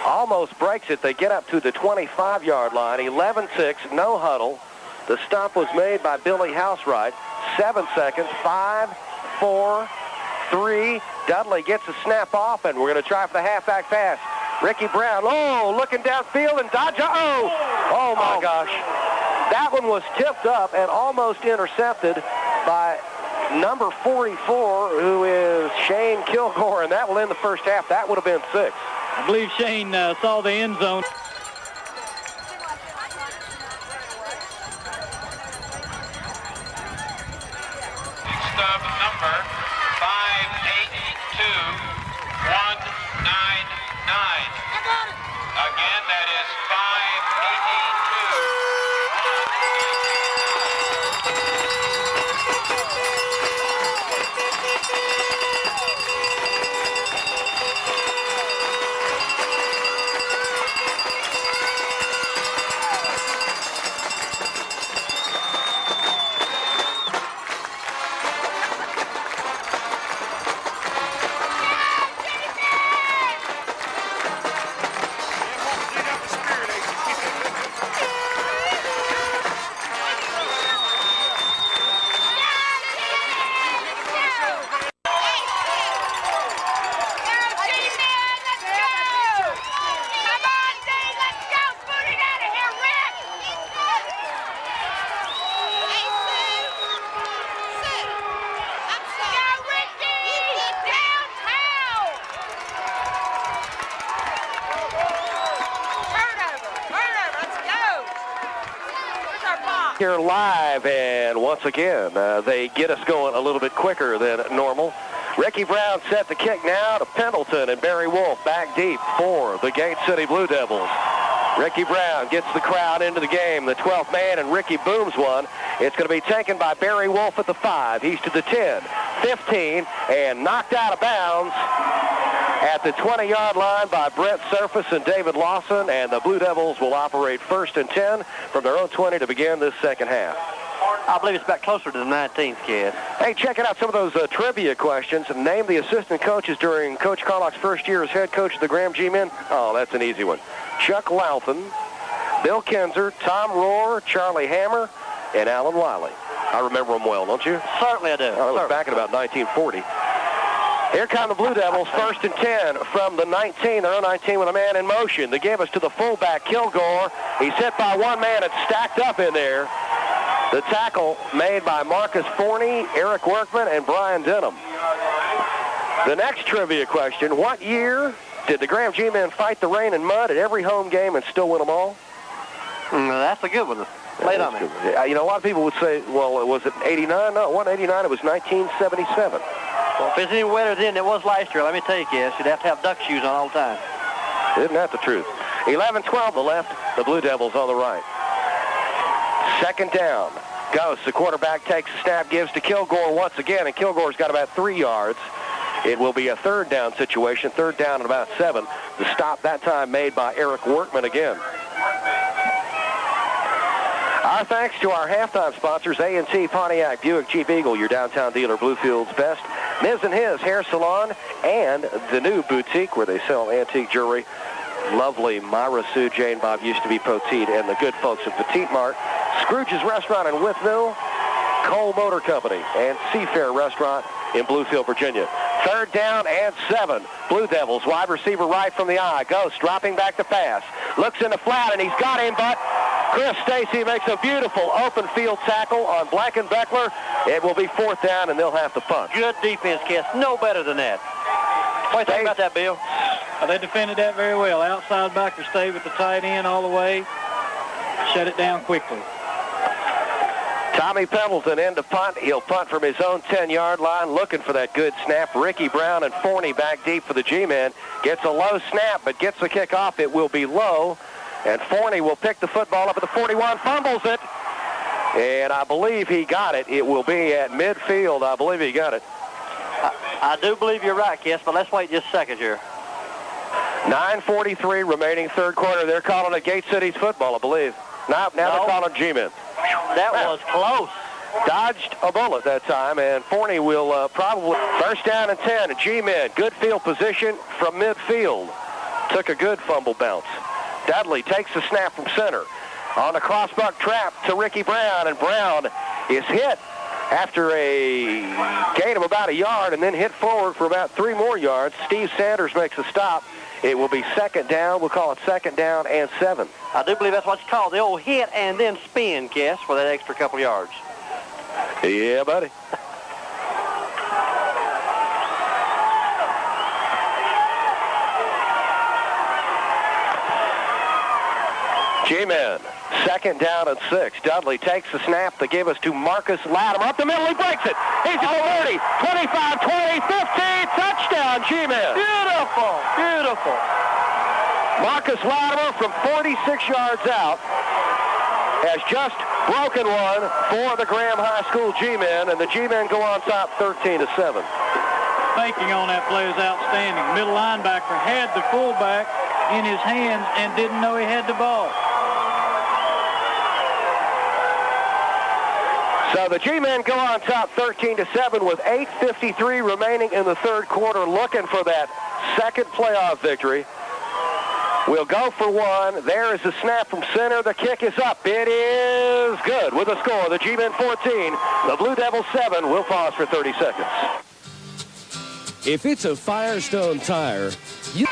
almost breaks it. They get up to the 25-yard line. 11-6, no huddle. The stop was made by Billy Housewright. 7 seconds, 5, 4, 3. Dudley gets the snap off, and we're going to try for the halfback pass. Ricky Brown, looking downfield and dodge. Oh my gosh. That one was tipped up and almost intercepted by number 44, who is Shane Kilgore, and that will end the first half. That would have been 6. I believe Shane saw the end zone. Stub number 582199. Again, that is 5822. Here live, and once again, they get us going a little bit quicker than normal. Ricky Brown set the kick now to Pendleton, and Barry Wolf back deep for the Gate City Blue Devils. Ricky Brown gets the crowd into the game. The 12th man, and Ricky booms one. It's going to be taken by Barry Wolf at the 5. He's to the 10, 15, and knocked out of bounds at the 20-yard line by Brett Surface and David Lawson, and the Blue Devils will operate 1st and 10 from their own 20 to begin this second half. I believe it's back closer to the 19th, kid. Hey, checking out some of those trivia questions. Name the assistant coaches during Coach Carlock's first year as head coach of the Graham G-Men. Oh, that's an easy one. Chuck Louthan, Bill Kinzer, Tom Rohr, Charlie Hammer, and Alan Wiley. I remember them well, don't you? Certainly I do. Oh, that was back in about 1940. Here come the Blue Devils, 1st and 10 from the 19, their own 19 with a man in motion. They give us to the fullback, Kilgore. He's hit by one man. It's stacked up in there. The tackle made by Marcus Forney, Eric Workman, and Brian Denham. The next trivia question, what year did the Graham G-Men fight the rain and mud at every home game and still win them all? That's a good one. Late on me. You know, a lot of people would say, well, was it 89? No, it wasn't 89. It was 1977. Well, if it's any wetter than it was last year, let me tell you, Kes, you'd have to have duck shoes on all the time. Isn't that the truth? 11-12 the left, the Blue Devils on the right. Second down. Goes. The quarterback takes the snap, gives to Kilgore once again, and Kilgore's got about 3 yards. It will be a third down situation, third down at about 7. The stop that time made by Eric Workman again. Our thanks to our halftime sponsors, A&T Pontiac Buick Jeep Eagle, your downtown dealer, Bluefield's best, Ms. and His Hair Salon, and the new boutique where they sell antique jewelry. Lovely Myra Sue, Jane Bob used to be Poteet, and the good folks at Petite Mart, Scrooge's Restaurant in Withville, Cole Motor Company, and Seafair Restaurant in Bluefield, Virginia. Third down and 7. Blue Devils, wide receiver right from the eye. Ghost dropping back to pass. Looks in the flat, and he's got him, but Chris Stacy makes a beautiful open field tackle on Blankenbeckler. It will be 4th down, and they'll have to punt. Good defense, Kes. No better than that. What do you think about that, Bill? They defended that very well. Outside backer stayed with the tight end all the way. Shut it down quickly. Tommy Pendleton in to punt. He'll punt from his own 10-yard line, looking for that good snap. Ricky Brown and Forney back deep for the G-Men. Gets a low snap, but gets the kick off. It will be low, and Forney will pick the football up at the 41, fumbles it, and I believe he got it. It will be at midfield. I believe he got it. I do believe you're right, Kes, but let's wait just a second here. 9:43 remaining third quarter. They're calling it Gate City's football, I believe. Now they're calling G-Men. That was close. Dodged a bullet that time, and Forney will probably... First down and 10, G-Men. Good field position from midfield. Took a good fumble bounce. Dudley takes the snap from center. On the crossbuck trap to Ricky Brown, and Brown is hit after a gain of about a yard and then hit forward for about 3 more yards. Steve Sanders makes a stop. It will be second down. We'll call it second down and 7. I do believe that's what you call the old hit and then spin, Kes, for that extra couple yards. Yeah, buddy. G-Men, second down and 6. Dudley takes the snap. They give us to Marcus Latimer. Up the middle, he breaks it. He's at the 30, 25, 20, 15. Touchdown, G-Men. Beautiful, beautiful. Marcus Latimer from 46 yards out has just broken one for the Graham High School G-Men, and the G-Men go on top 13-7. Thinking on that play is outstanding. Middle linebacker had the fullback in his hands and didn't know he had the ball. So the G-Men go on top 13-7 with 8:53 remaining in the third quarter, looking for that second playoff victory. We'll go for one. There is the snap from center. The kick is up. It is good with a score. The G-Men 14, the Blue Devils 7. We'll pause for 30 seconds. If it's a Firestone tire, you...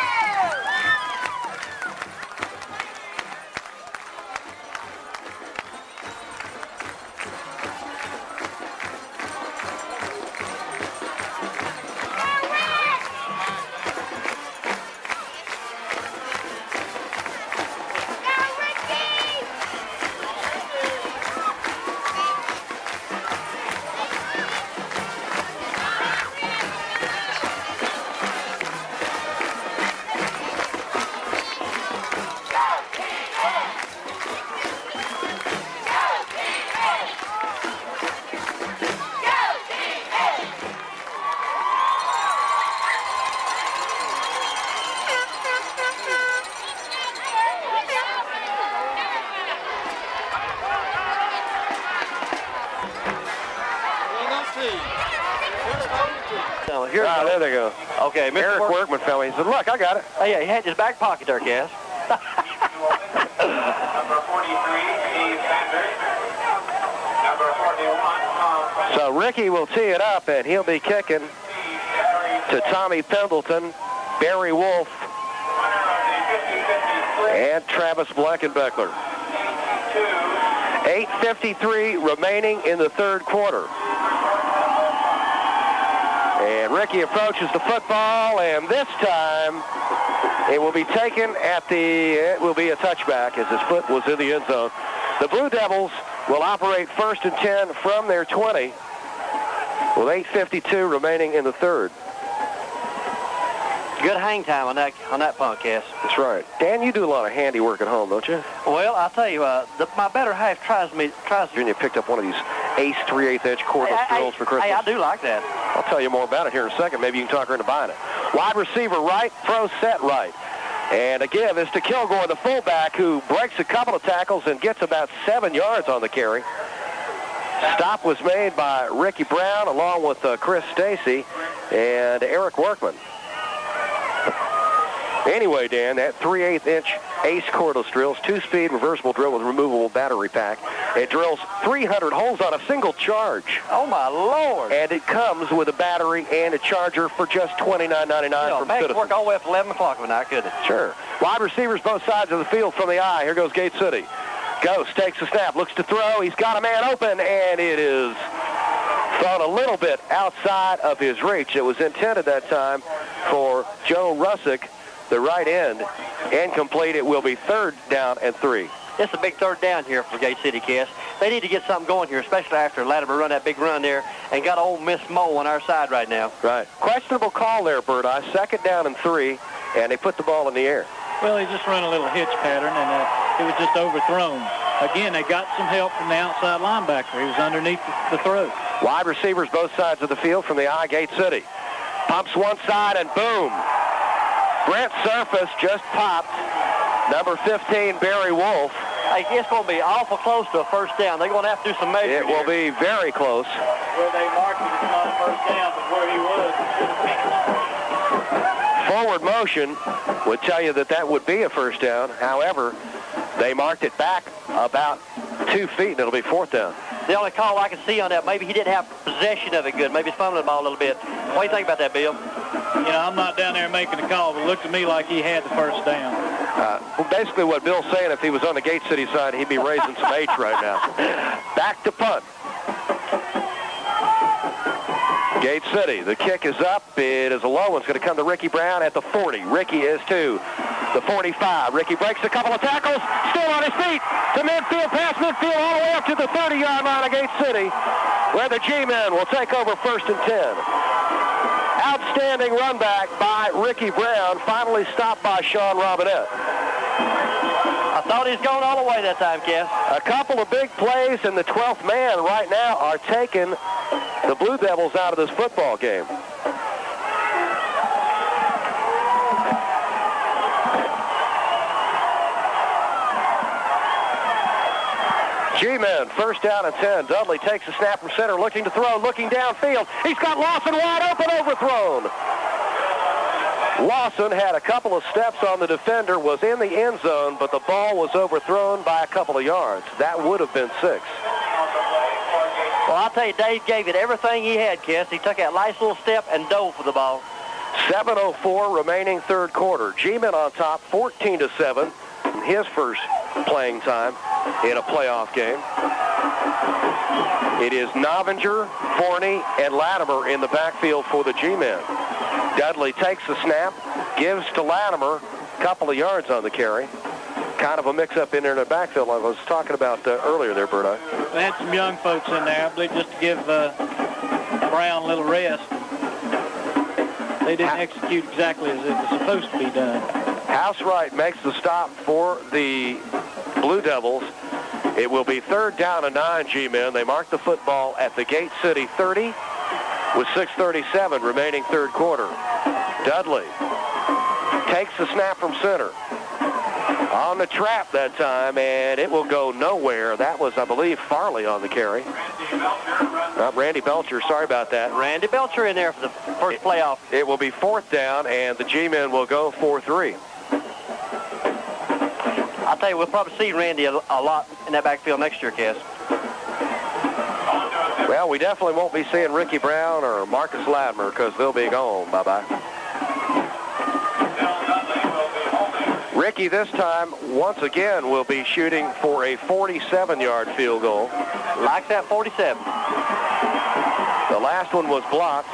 There they go. Okay, Mr. Eric Workman fell in. He said, look, I got it. Oh, yeah, he had his back pocket there, Cass. Number 43, Steve Sanders. Number 41, Tom. So Ricky will tee it up, and he'll be kicking to Tommy Pendleton, Barry Wolf, and Travis Blankenbeckler. 8:53 remaining in the third quarter. And Ricky approaches the football, and this time it will be taken it will be a touchback as his foot was in the end zone. The Blue Devils will operate 1st and 10 from their 20 with 8:52 remaining in the third. Good hang time on that punt, Cass. That's right. Dan, you do a lot of handiwork at home, don't you? Well, I'll tell you, my better half tries. Junior picked up one of these Ace 3/8 inch cordless drills for Christmas. Hey, I do like that. I'll tell you more about it here in a second. Maybe you can talk her into buying it. Wide receiver right, throw set right. And a give is to Kilgore, the fullback, who breaks a couple of tackles and gets about 7 yards on the carry. Stop was made by Ricky Brown along with Chris Stacy and Eric Workman. Anyway, Dan, that 3/8 inch Ace cordless drills, 2-speed reversible drill with removable battery pack. It drills 300 holes on a single charge. Oh, my Lord. And it comes with a battery and a charger for just $29.99 from Citizens. Work all the way up 11 o'clock when I could. Sure. Wide receivers both sides of the field from the eye. Here goes Gate City. Ghost takes a snap, looks to throw. He's got a man open, and it is thrown a little bit outside of his reach. It was intended that time for Joe Russick, the right end. Incomplete. It will be 3rd down and 3. It's a big 3rd down here for Gate City, Cass. They need to get something going here, especially after Latimer run that big run there and got old Miss Mo on our side right now. Right. Questionable call there, Bird Eye. 2nd down and 3, and they put the ball in the air. Well, he just ran a little hitch pattern, and it was just overthrown. Again, they got some help from the outside linebacker. He was underneath the throw. Wide receivers both sides of the field from the eye, Gate City. Pumps one side, and boom. Brent Surface just popped. Number 15, Barry Wolf. Hey, it's going to be awful close to a 1st down. They're going to have to do some measuring. It will be very close. Where they marked him, it's not a 1st down, but where he was. Forward motion would tell you that would be a 1st down. However, they marked it back about 2 feet, and it'll be 4th down. The only call I can see on that, maybe he didn't have possession of it good. Maybe he's fumbling the ball a little bit. What do you think about that, Bill? You know, I'm not down there making the call, but it looked to me like he had the 1st down. Well, basically what Bill's saying, if he was on the Gate City side, he'd be raising some H right now. Back to punt. Gate City, the kick is up. It is a low one. It's going to come to Ricky Brown at the 40. Ricky is to the 45. Ricky breaks a couple of tackles, still on his feet to midfield, past midfield, all the way up to the 30-yard line of Gate City, where the G-men will take over 1st and 10. Outstanding run back by Ricky Brown, finally stopped by Sean Robinette. I thought he was going all the way that time, Kev. A couple of big plays, and the 12th man right now are taking the Blue Devils out of this football game. G-men, 1st down and 10. Dudley takes a snap from center, looking to throw, looking downfield. He's got Lawson wide open, overthrown. Lawson had a couple of steps on the defender, was in the end zone, but the ball was overthrown by a couple of yards. That would have been 6. Well, I'll tell you, Dave gave it everything he had, Kiss. He took that nice little step and dove for the ball. 7:04 remaining third quarter. G-men on top, 14-7. His first playing time in a playoff game. It is Novinger, Forney, and Latimer in the backfield for the G-men. Dudley takes the snap, gives to Latimer, a couple of yards on the carry. Kind of a mix-up in there in the backfield like I was talking about earlier there, Berto. They had some young folks in there, I believe, just to give Brown a little rest. They didn't execute exactly as it was supposed to be done. Housewright makes the stop for the Blue Devils. It will be 3rd down and 9, G-men. They mark the football at the Gate City 30 with 6:37 remaining third quarter. Dudley takes the snap from center. On the trap that time, and it will go nowhere. That was, I believe, Farley on the carry. Randy Belcher, sorry about that. Randy Belcher in there for the first playoff. It will be 4th down, and the G-men will go for 3. I'll tell you, we'll probably see Randy a lot in that backfield next year, Kes. Well, we definitely won't be seeing Ricky Brown or Marcus Latimer because they'll be gone. Bye-bye. Ricky this time, once again, will be shooting for a 47-yard field goal. Like that 47. The last one was blocked.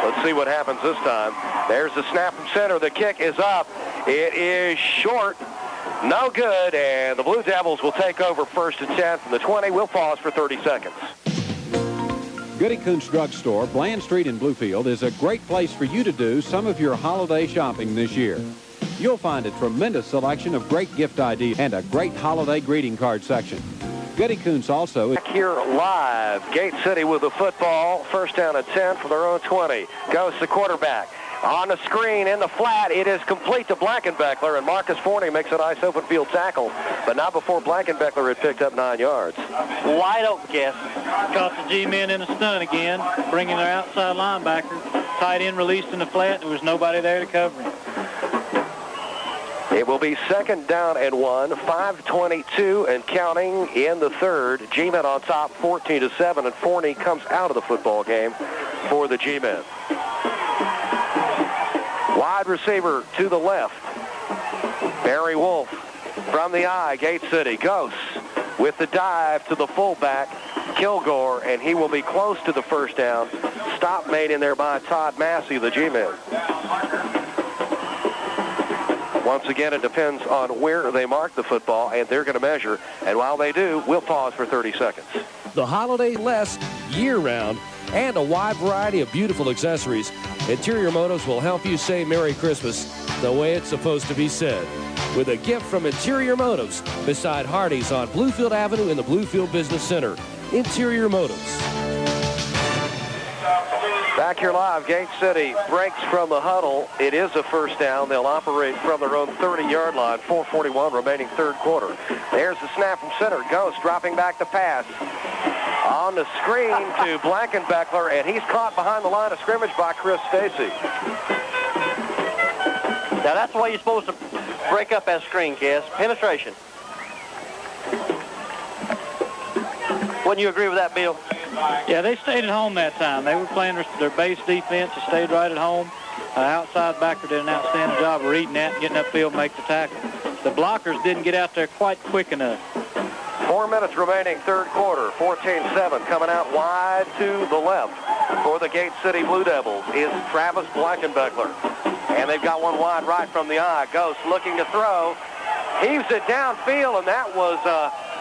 Let's see what happens this time. There's the snap from center. The kick is up. It is short. No good, and the Blue Devils will take over 1st and 10 from the 20. We'll pause for 30 seconds. Goody Coons Drugstore, Bland Street in Bluefield, is a great place for you to do some of your holiday shopping this year. You'll find a tremendous selection of great gift ideas and a great holiday greeting card section. Goody Coons also... Back here live, Gate City with the football. 1st down and 10 for their own 20. Goes the quarterback. On the screen, in the flat, it is complete to Blankenbeckler, and Marcus Forney makes a nice open field tackle, but not before Blankenbeckler had picked up 9 yards. Wide open, Kes. Caught the G-men in a stun again, bringing their outside linebacker. Tight end released in the flat. There was nobody there to cover him. It will be 2nd down and 1, 5:22 and counting in the 3rd. G-men on top, 14-7, and Forney comes out of the football game for the G-men. Wide receiver to the left. Barry Wolf from the eye, Gate City. Ghosts with the dive to the fullback, Kilgore, and he will be close to the 1st down. Stop made in there by Todd Massey, the G-men. Once again, it depends on where they mark the football, and they're going to measure. And while they do, we'll pause for 30 seconds. The holiday less year-round and a wide variety of beautiful accessories. Interior Motos will help you say Merry Christmas the way it's supposed to be said. With a gift from Interior Motos beside Hardee's on Bluefield Avenue in the Bluefield Business Center. Interior Motos. Back here live, Gate City breaks from the huddle. It is a 1st down. They'll operate from their own 30-yard line. 4:41 remaining 3rd quarter. There's the snap from center. Ghost dropping back to pass. On the screen to Blankenbeckler, and he's caught behind the line of scrimmage by Chris Stacy. Now that's the way you're supposed to break up that screen, Kes. Penetration. Wouldn't you agree with that, Bill? Yeah, they stayed at home that time. They were playing their base defense. They stayed right at home. Outside backer did an outstanding job of reading that and getting upfield and make the tackle. The blockers didn't get out there quite quick enough. 4 minutes remaining, 3rd quarter. 14-7 coming out wide to the left for the Gate City Blue Devils is Travis Blankenbeckler. And they've got one wide right from the eye. Ghost looking to throw. Heaves it downfield, and that was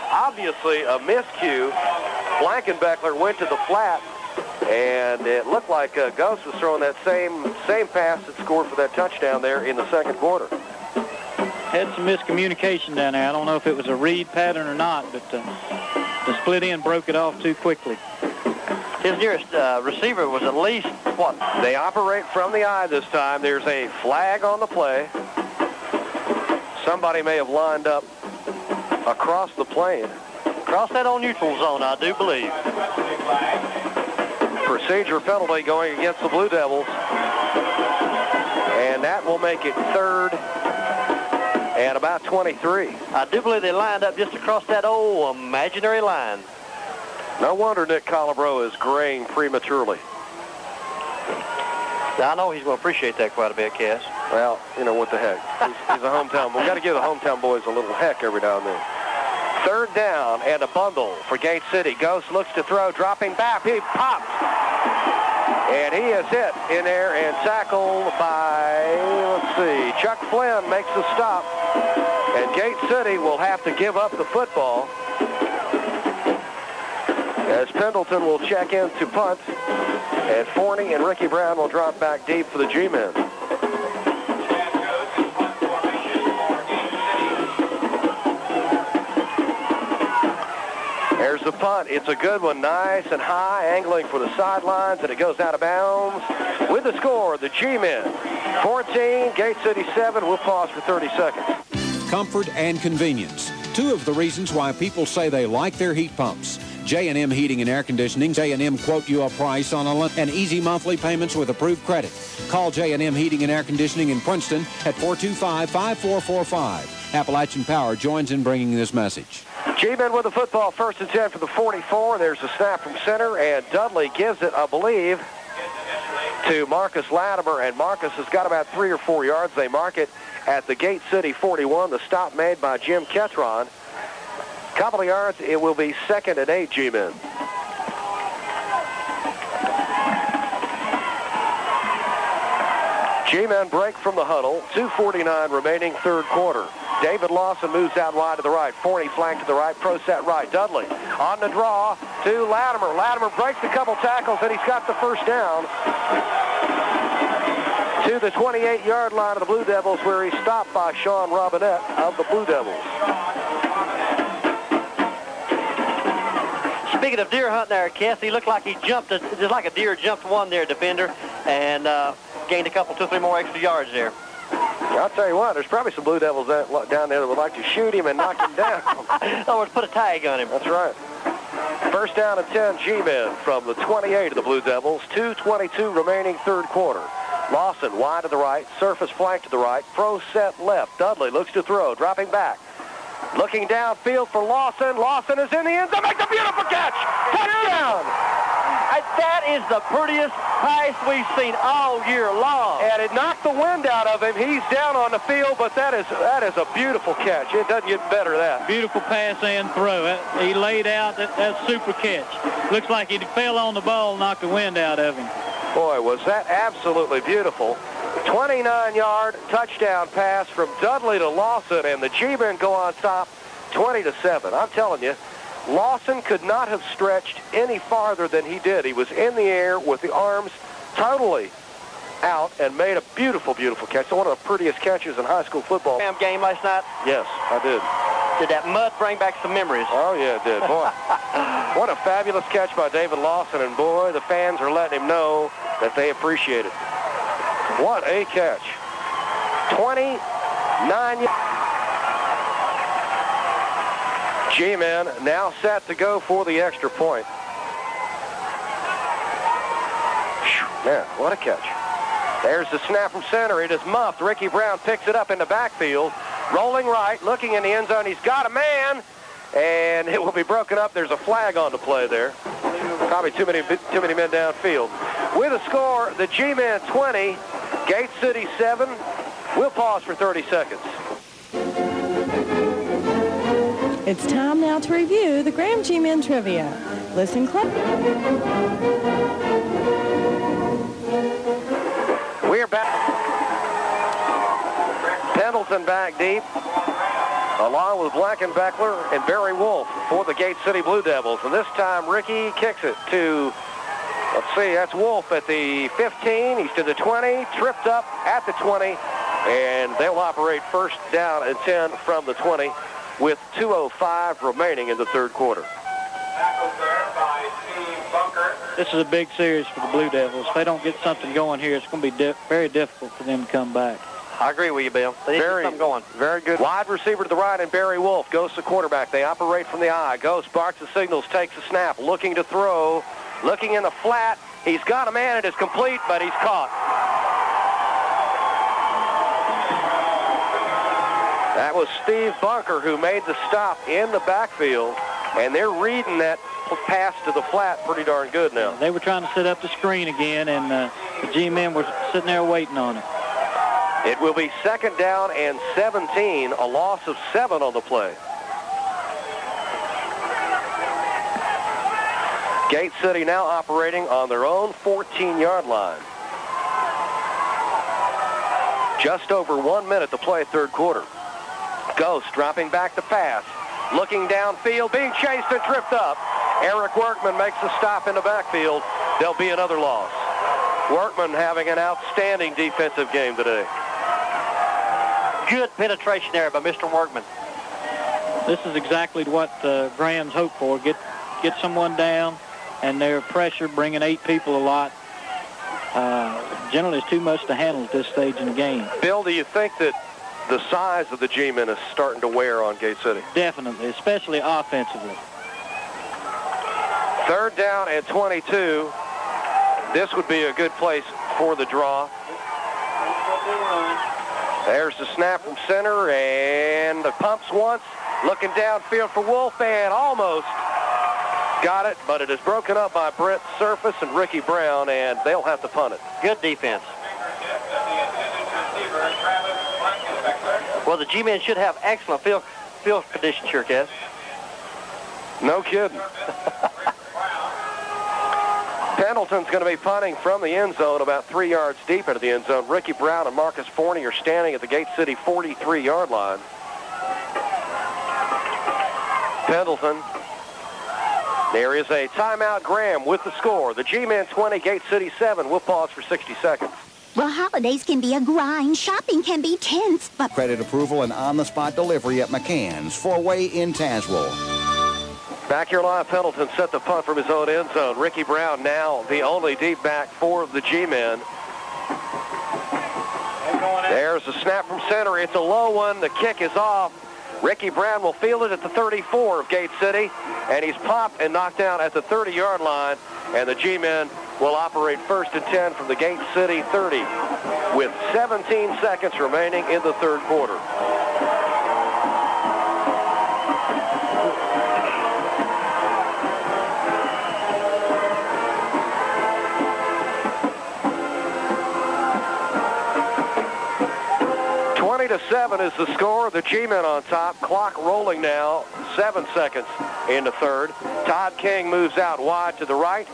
obviously a miscue. Blankenbeckler went to the flat, and it looked like Ghost was throwing that same pass that scored for that touchdown there in the 2nd quarter. Had some miscommunication down there. I don't know if it was a read pattern or not, but the split end broke it off too quickly. His nearest receiver was at least, what? They operate from the eye this time. There's a flag on the play. Somebody may have lined up across the plane. Across that old neutral zone, I do believe. Procedure penalty going against the Blue Devils. And that will make it 3rd and about 23. I do believe they lined up just across that old imaginary line. No wonder Nick Colabro is graying prematurely. Now, I know he's going to appreciate that quite a bit, Kes. Well, you know, what the heck. He's a hometown boy. We've got to give the hometown boys a little heck every now and then. 3rd down and a bundle for Gate City. Ghost looks to throw, dropping back. He pops. And he is hit in there and tackled by, let's see, Chuck Flynn makes the stop. And Gate City will have to give up the football as Pendleton will check in to punt. And Forney and Ricky Brown will drop back deep for the G-men. There's the punt. It's a good one. Nice and high, angling for the sidelines, and it goes out of bounds. With the score, the G-men 14, Gate City 7. We'll pause for 30 seconds. Comfort and convenience. Two of the reasons why people say they like their heat pumps. J&M Heating and Air Conditioning. J&M quote you a price on and easy monthly payments with approved credit. Call J&M Heating and Air Conditioning in Princeton at 425-5445. Appalachian Power joins in bringing this message. G-Men with the football, 1st and 10 for the 44. There's a snap from center, and Dudley gives it, I believe, to Marcus Latimer, and Marcus has got about 3 or 4 yards. They mark it at the Gate City 41. The stop made by Jim Ketron. Couple of yards, it will be 2nd and 8, G-Men. G-Men break from the huddle. 2:49 remaining, third quarter. David Lawson moves out wide to the right. Forney flank to the right. Pro set right. Dudley on the draw to Latimer. Latimer breaks a couple tackles, and he's got the first down to the 28-yard line of the Blue Devils, where he's stopped by Sean Robinette of the Blue Devils. Speaking of deer hunting there, Kes, he looked like he jumped, just like a deer jumped one there, defender, and gained a couple, 2 or 3 more extra yards there. I'll tell you what, there's probably some Blue Devils down there that would like to shoot him and knock him down. Or put a tag on him. That's right. First down and 10, G-Men from the 28 of the Blue Devils. 2:22 remaining, third quarter. Lawson wide to the right, surface flank to the right, pro set left. Dudley looks to throw, dropping back. Looking downfield for Lawson. Lawson is in the end zone. Makes a beautiful catch. Touchdown. That is the prettiest pass we've seen all year long. And it knocked the wind out of him. He's down on the field, but that is a beautiful catch. It doesn't get better than that. Beautiful pass and throw. He laid out. That's super catch. Looks like he fell on the ball and knocked the wind out of him. Boy, was that absolutely beautiful. 29-yard touchdown pass from Dudley to Lawson, and the G-Men go on top 20-7. I'm telling you, Lawson could not have stretched any farther than he did. He was in the air with the arms totally out and made a beautiful, beautiful catch. One of the prettiest catches in high school football. Game last night? Yes, I did. Did that mud bring back some memories? Oh, yeah, it did. Boy, what a fabulous catch by David Lawson, and boy, the fans are letting him know that they appreciate it. What a catch. 29 G-Men now set to go for the extra point. Man, what a catch. There's the snap from center. It is muffed. Ricky Brown picks it up in the backfield. Rolling right, looking in the end zone. He's got a man, and it will be broken up. There's a flag on the play there. Probably too many men downfield. With a score, the G-Men 20, Gate City 7. We'll pause for 30 seconds. It's time now to review the Graham G-Men trivia. Listen close. We're back. Pendleton back deep, along with Blankenbeckler and Barry Wolf for the Gate City Blue Devils. And this time, Ricky kicks it to, let's see, that's Wolf at the 15. He's to the 20, tripped up at the 20, and they'll operate first down and 10 from the 20 with 2:05 remaining in the third quarter. This is a big series for the Blue Devils. If they don't get something going here, it's going to be very difficult for them to come back. I agree with you, Bill. They need to get something going. Very good. Wide receiver to the right, and Barry Wolf goes to quarterback. They operate from the eye. Goes, barks the signals, takes a snap, looking to throw, looking in the flat. He's got a man. It is complete, but he's caught. That was Steve Bunker who made the stop in the backfield, and they're reading that pass to the flat pretty darn good now. They were trying to set up the screen again, and the G-men were sitting there waiting on it. It will be second down and 17, a loss of 7 on the play. Gate City now operating on their own 14-yard line. Just over 1 minute to play third quarter. Ghost dropping back to pass. Looking downfield, being chased and tripped up. Eric Workman makes a stop in the backfield. There'll be another loss. Workman having an outstanding defensive game today. Good penetration there by Mr. Workman. This is exactly what Graham's hope for. Get someone down, and their pressure, bringing 8 people a lot, generally is too much to handle at this stage in the game. Bill, do you think that the size of the G-men is starting to wear on Gate City? Definitely, especially offensively. Third down and 22. This would be a good place for the draw. There's the snap from center, and the pumps once. Looking downfield for Wolf, and almost got it, but it is broken up by Brent Surface and Ricky Brown, and they'll have to punt it. Good defense. Well, the G-men should have excellent field conditions here, Kes. No kidding. Pendleton's going to be punting from the end zone about 3 yards deep into the end zone. Ricky Brown and Marcus Forney are standing at the Gate City 43-yard line. Pendleton. There is a timeout. Graham with the score. The G-men 20, Gate City 7. We'll pause for 60 seconds. Well, holidays can be a grind. Shopping can be tense, but Credit approval and on-the-spot delivery at McCann's, 4-way in Tazewell. Back here live, Pendleton set the punt from his own end zone. Ricky Brown now the only deep back for the G-men. There's the snap from center. It's a low one. The kick is off. Ricky Brown will field it at the 34 of Gate City, and he's popped and knocked down at the 30-yard line, and the G-men will operate 1st and 10 from the Gate City 30 with 17 seconds remaining in the third quarter. To 7 is the score. The G-men on top. Clock rolling now. 7 seconds in the third. Todd King moves out wide to the right.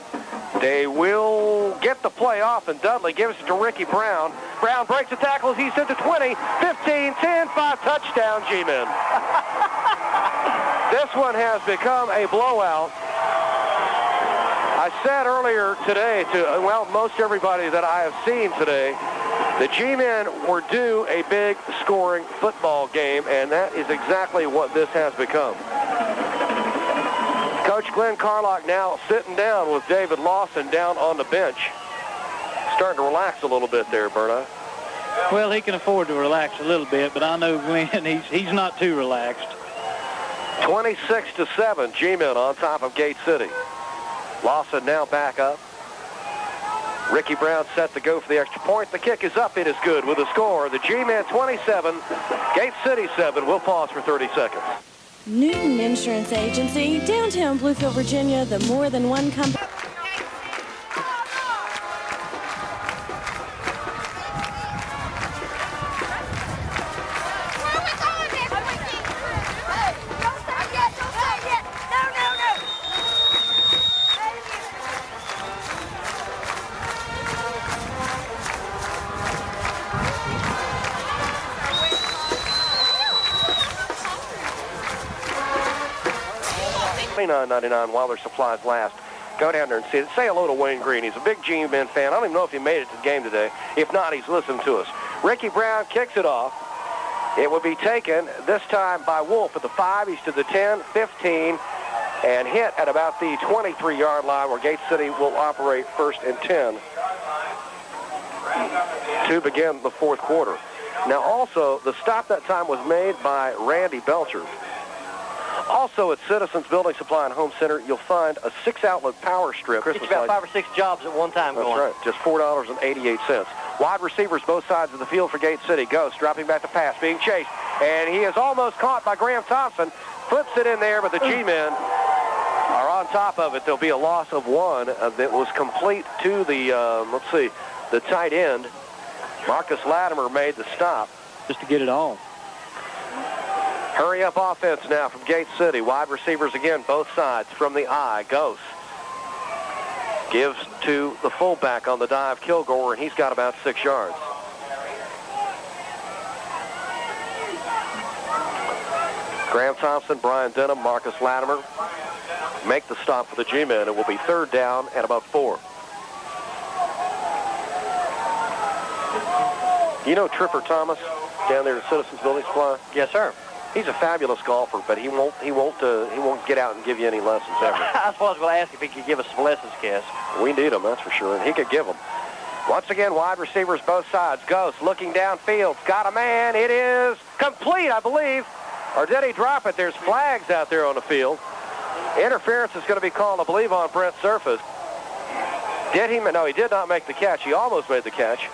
They will get the play off, and Dudley gives it to Ricky Brown. Brown breaks the tackles. He's into 20, 15, 10, 5 touchdown G-men. This one has become a blowout. I said earlier today to, well, most everybody that I have seen today, the G-men were due a big scoring football game, and that is exactly what this has become. Coach Glenn Carlock now sitting down with David Lawson down on the bench. Starting to relax a little bit there, Berna. Well, he can afford to relax a little bit, but I know Glenn, he's not too relaxed. 26-7, G-men on top of Gate City. Lawson now back up. Ricky Brown set to go for the extra point. The kick is up. It is good with a score. The G-men 27, Gate City 7. We'll pause for 30 seconds. Newton Insurance Agency, downtown Bluefield, Virginia, the more than one company. $29.99 while their supplies last. Go down there and see it. Say hello to Wayne Green. He's a big G-men fan. I don't even know if he made it to the game today. If not, he's listening to us. Ricky Brown kicks it off. It will be taken this time by Wolf at the 5. He's to the 10, 15, and hit at about the 23-yard line where Gate City will operate 1st and 10 to begin the fourth quarter. Now also, the stop that time was made by Randy Belcher. Also at Citizens Building Supply and Home Center, you'll find a 6-outlet power strip. It's about 5 or 6 jobs at one time going. That's right, just $4.88. Wide receivers both sides of the field for Gate City. Ghost dropping back to pass, being chased, and he is almost caught by Graham Thompson. Flips it in there, but the G-men are on top of it. There'll be a loss of 1 that was complete to the, the tight end. Marcus Latimer made the stop. Just to get it all. Hurry up offense now from Gate City. Wide receivers again, both sides from the I. Ghost gives to the fullback on the dive, Kilgore, and he's got about 6 yards. Graham Thompson, Brian Denham, Marcus Latimer make the stop for the G-men. It will be 3rd down at about 4. You know Tripper Thomas down there at Citizens Building Supply? Yes, sir. He's a fabulous golfer, but he won't get out and give you any lessons ever. That's what I was going to ask if he could give us some lessons, Kes. We need him, that's for sure, and he could give them. Once again, wide receivers both sides. Ghost looking downfield. Got a man. It is complete, I believe. Or did he drop it? There's flags out there on the field. Interference is going to be called, I believe, on Brent Surface. Did he? No, he did not make the catch. He almost made the catch.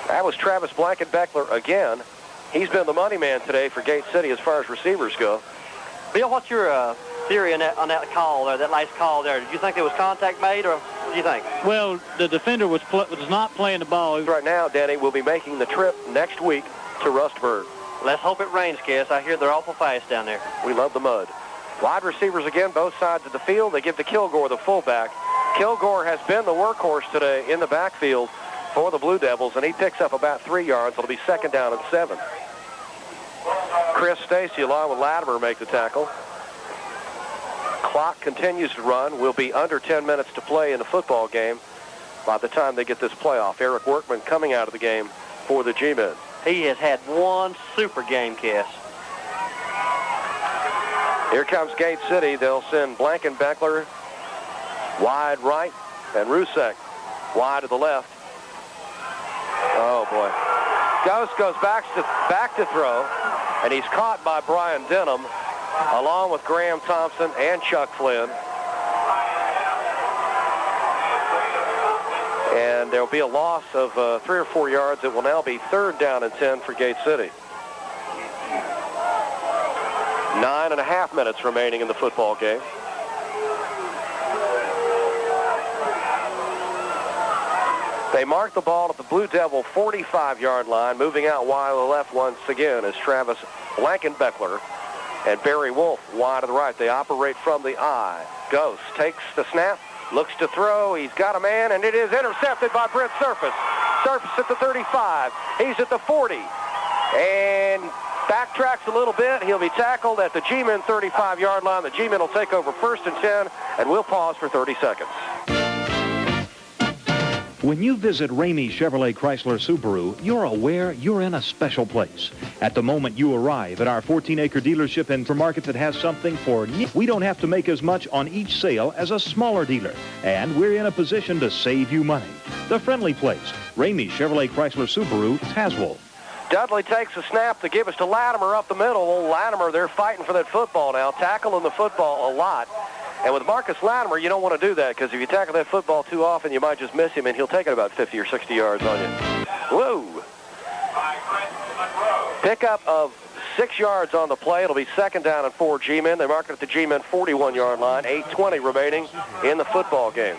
That was Travis Blankenbeckler again. He's been the money man today for Gate City as far as receivers go. Bill, what's your theory on that call there, that last call there? Did you think there was contact made, or what do you think? Well, the defender was not playing the ball. Right now, Danny will be making the trip next week to Rustburg. Let's hope it rains, Kes. I hear they're awful fast down there. We love the mud. Wide receivers again, both sides of the field. They give to Kilgore, the fullback. Kilgore has been the workhorse today in the backfield for the Blue Devils, and he picks up about 3 yards. It'll be 2nd down and 7. Chris Stacy along with Latimer make the tackle. Clock continues to run. We'll be under 10 minutes to play in the football game by the time they get this playoff. Eric Workman coming out of the game for the G-Men. He has had one super game, Kes. Here comes Gate City. They'll send Blankenbeckler wide right and Rusek wide to the left. Oh, boy. Ghost goes back to throw, and he's caught by Brian Denham, along with Graham Thompson and Chuck Flynn. And there'll be a loss of 3 or 4 yards. It will now be 3rd down and 10 for Gate City. 9.5 minutes remaining in the football game. They mark the ball at the Blue Devil 45-yard line. Moving out wide to the left once again is Travis Blankenbeckler and Barry Wolf wide to the right. They operate from the I. Ghost takes the snap, looks to throw. He's got a man, and it is intercepted by Brent Surface. Surface at the 35. He's at the 40. And backtracks a little bit. He'll be tackled at the G-Men 35-yard line. The G-Men will take over 1st and 10, and we'll pause for 30 seconds. When you visit Ramey Chevrolet Chrysler Subaru, you're aware you're in a special place. At the moment you arrive at our 14-acre dealership in Market that has something for you, we don't have to make as much on each sale as a smaller dealer, and we're in a position to save you money. The friendly place, Ramey Chevrolet Chrysler Subaru, Tazewell. Dudley takes the snap to give us to Latimer up the middle. Latimer, they're fighting for that football now, tackling the football a lot. And with Marcus Latimer, you don't want to do that, because if you tackle that football too often, you might just miss him, and he'll take it about 50 or 60 yards on you. Whoa! Pickup of 6 yards on the play. It'll be 2nd down and 4 G-Men. They mark it at the G-Men 41-yard line. 8:20 remaining in the football game.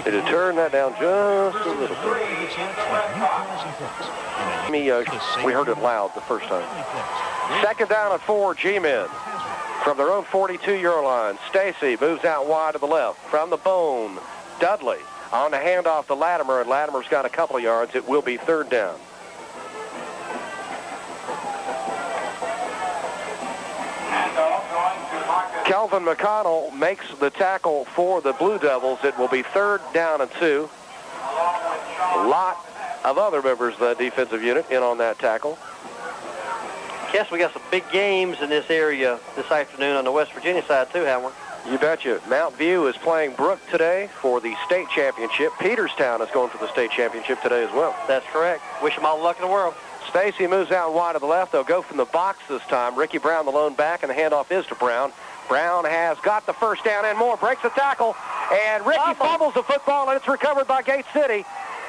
They did turn that down just a little bit. We heard it loud the first time. 2nd down and 4 G-Men from their own 42-yard line. Stacy moves out wide to the left from the bone. Dudley on the handoff to Latimer, and Latimer's got a couple of yards. It will be 3rd down. Kelvin McConnell makes the tackle for the Blue Devils. It will be 3rd down and 2. A lot of other members of the defensive unit in on that tackle. Yes, we got some big games in this area this afternoon on the West Virginia side too, haven't we? You betcha. Mount View is playing Brook today for the state championship. Peterstown is going for the state championship today as well. That's correct. Wish them all the luck in the world. Stacy moves out wide to the left. They'll go from the box this time. Ricky Brown, the lone back, and the handoff is to Brown. Brown has got the 1st down and more. Breaks the tackle, and Ricky fumbles the football, and it's recovered by Gate City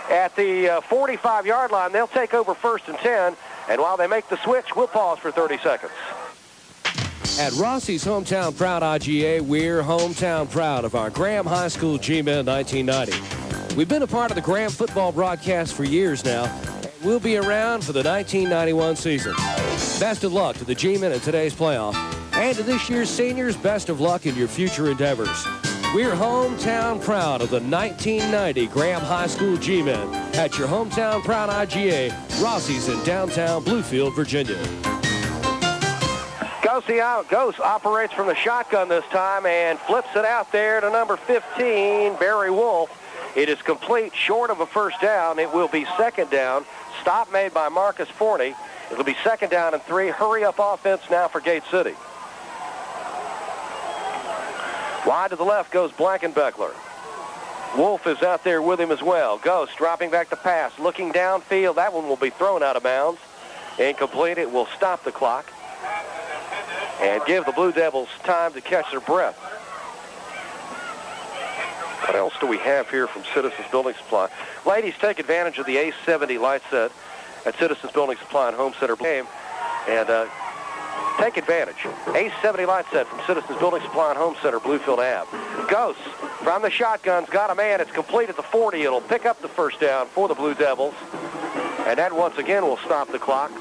at the 45-yard line. They'll take over 1st and 10, and while they make the switch, we'll pause for 30 seconds. At Rossi's Hometown Proud IGA, we're hometown proud of our Graham High School G-Men 1990. We've been a part of the Graham football broadcast for years now, and we'll be around for the 1991 season. Best of luck to the G-Men in today's playoff, and to this year's seniors, best of luck in your future endeavors. We're hometown proud of the 1990 Graham High School G-Men at your hometown proud IGA, Rossi's in downtown Bluefield, Virginia. Ghost operates from the shotgun this time and flips it out there to number 15, Barry Wolf. It is complete, short of a 1st down. It will be 2nd down. Stop made by Marcus Forney. It'll be 2nd down and 3. Hurry up offense now for Gate City. Wide to the left goes Blankenbeckler. Wolf is out there with him as well. Ghost dropping back to pass, looking downfield. That one will be thrown out of bounds. Incomplete. It will stop the clock. and give the Blue Devils time to catch their breath. What else do we have here from Citizens Building Supply? Ladies, take advantage of the A70 light set at Citizens Building Supply and Home Center game, and take advantage. A70 light set from Citizens Building Supply and Home Center, Bluefield Ave. Ghosts from the shotguns, got a man. It's complete at the 40. It'll pick up the first down for the Blue Devils, and that once again will stop the clock.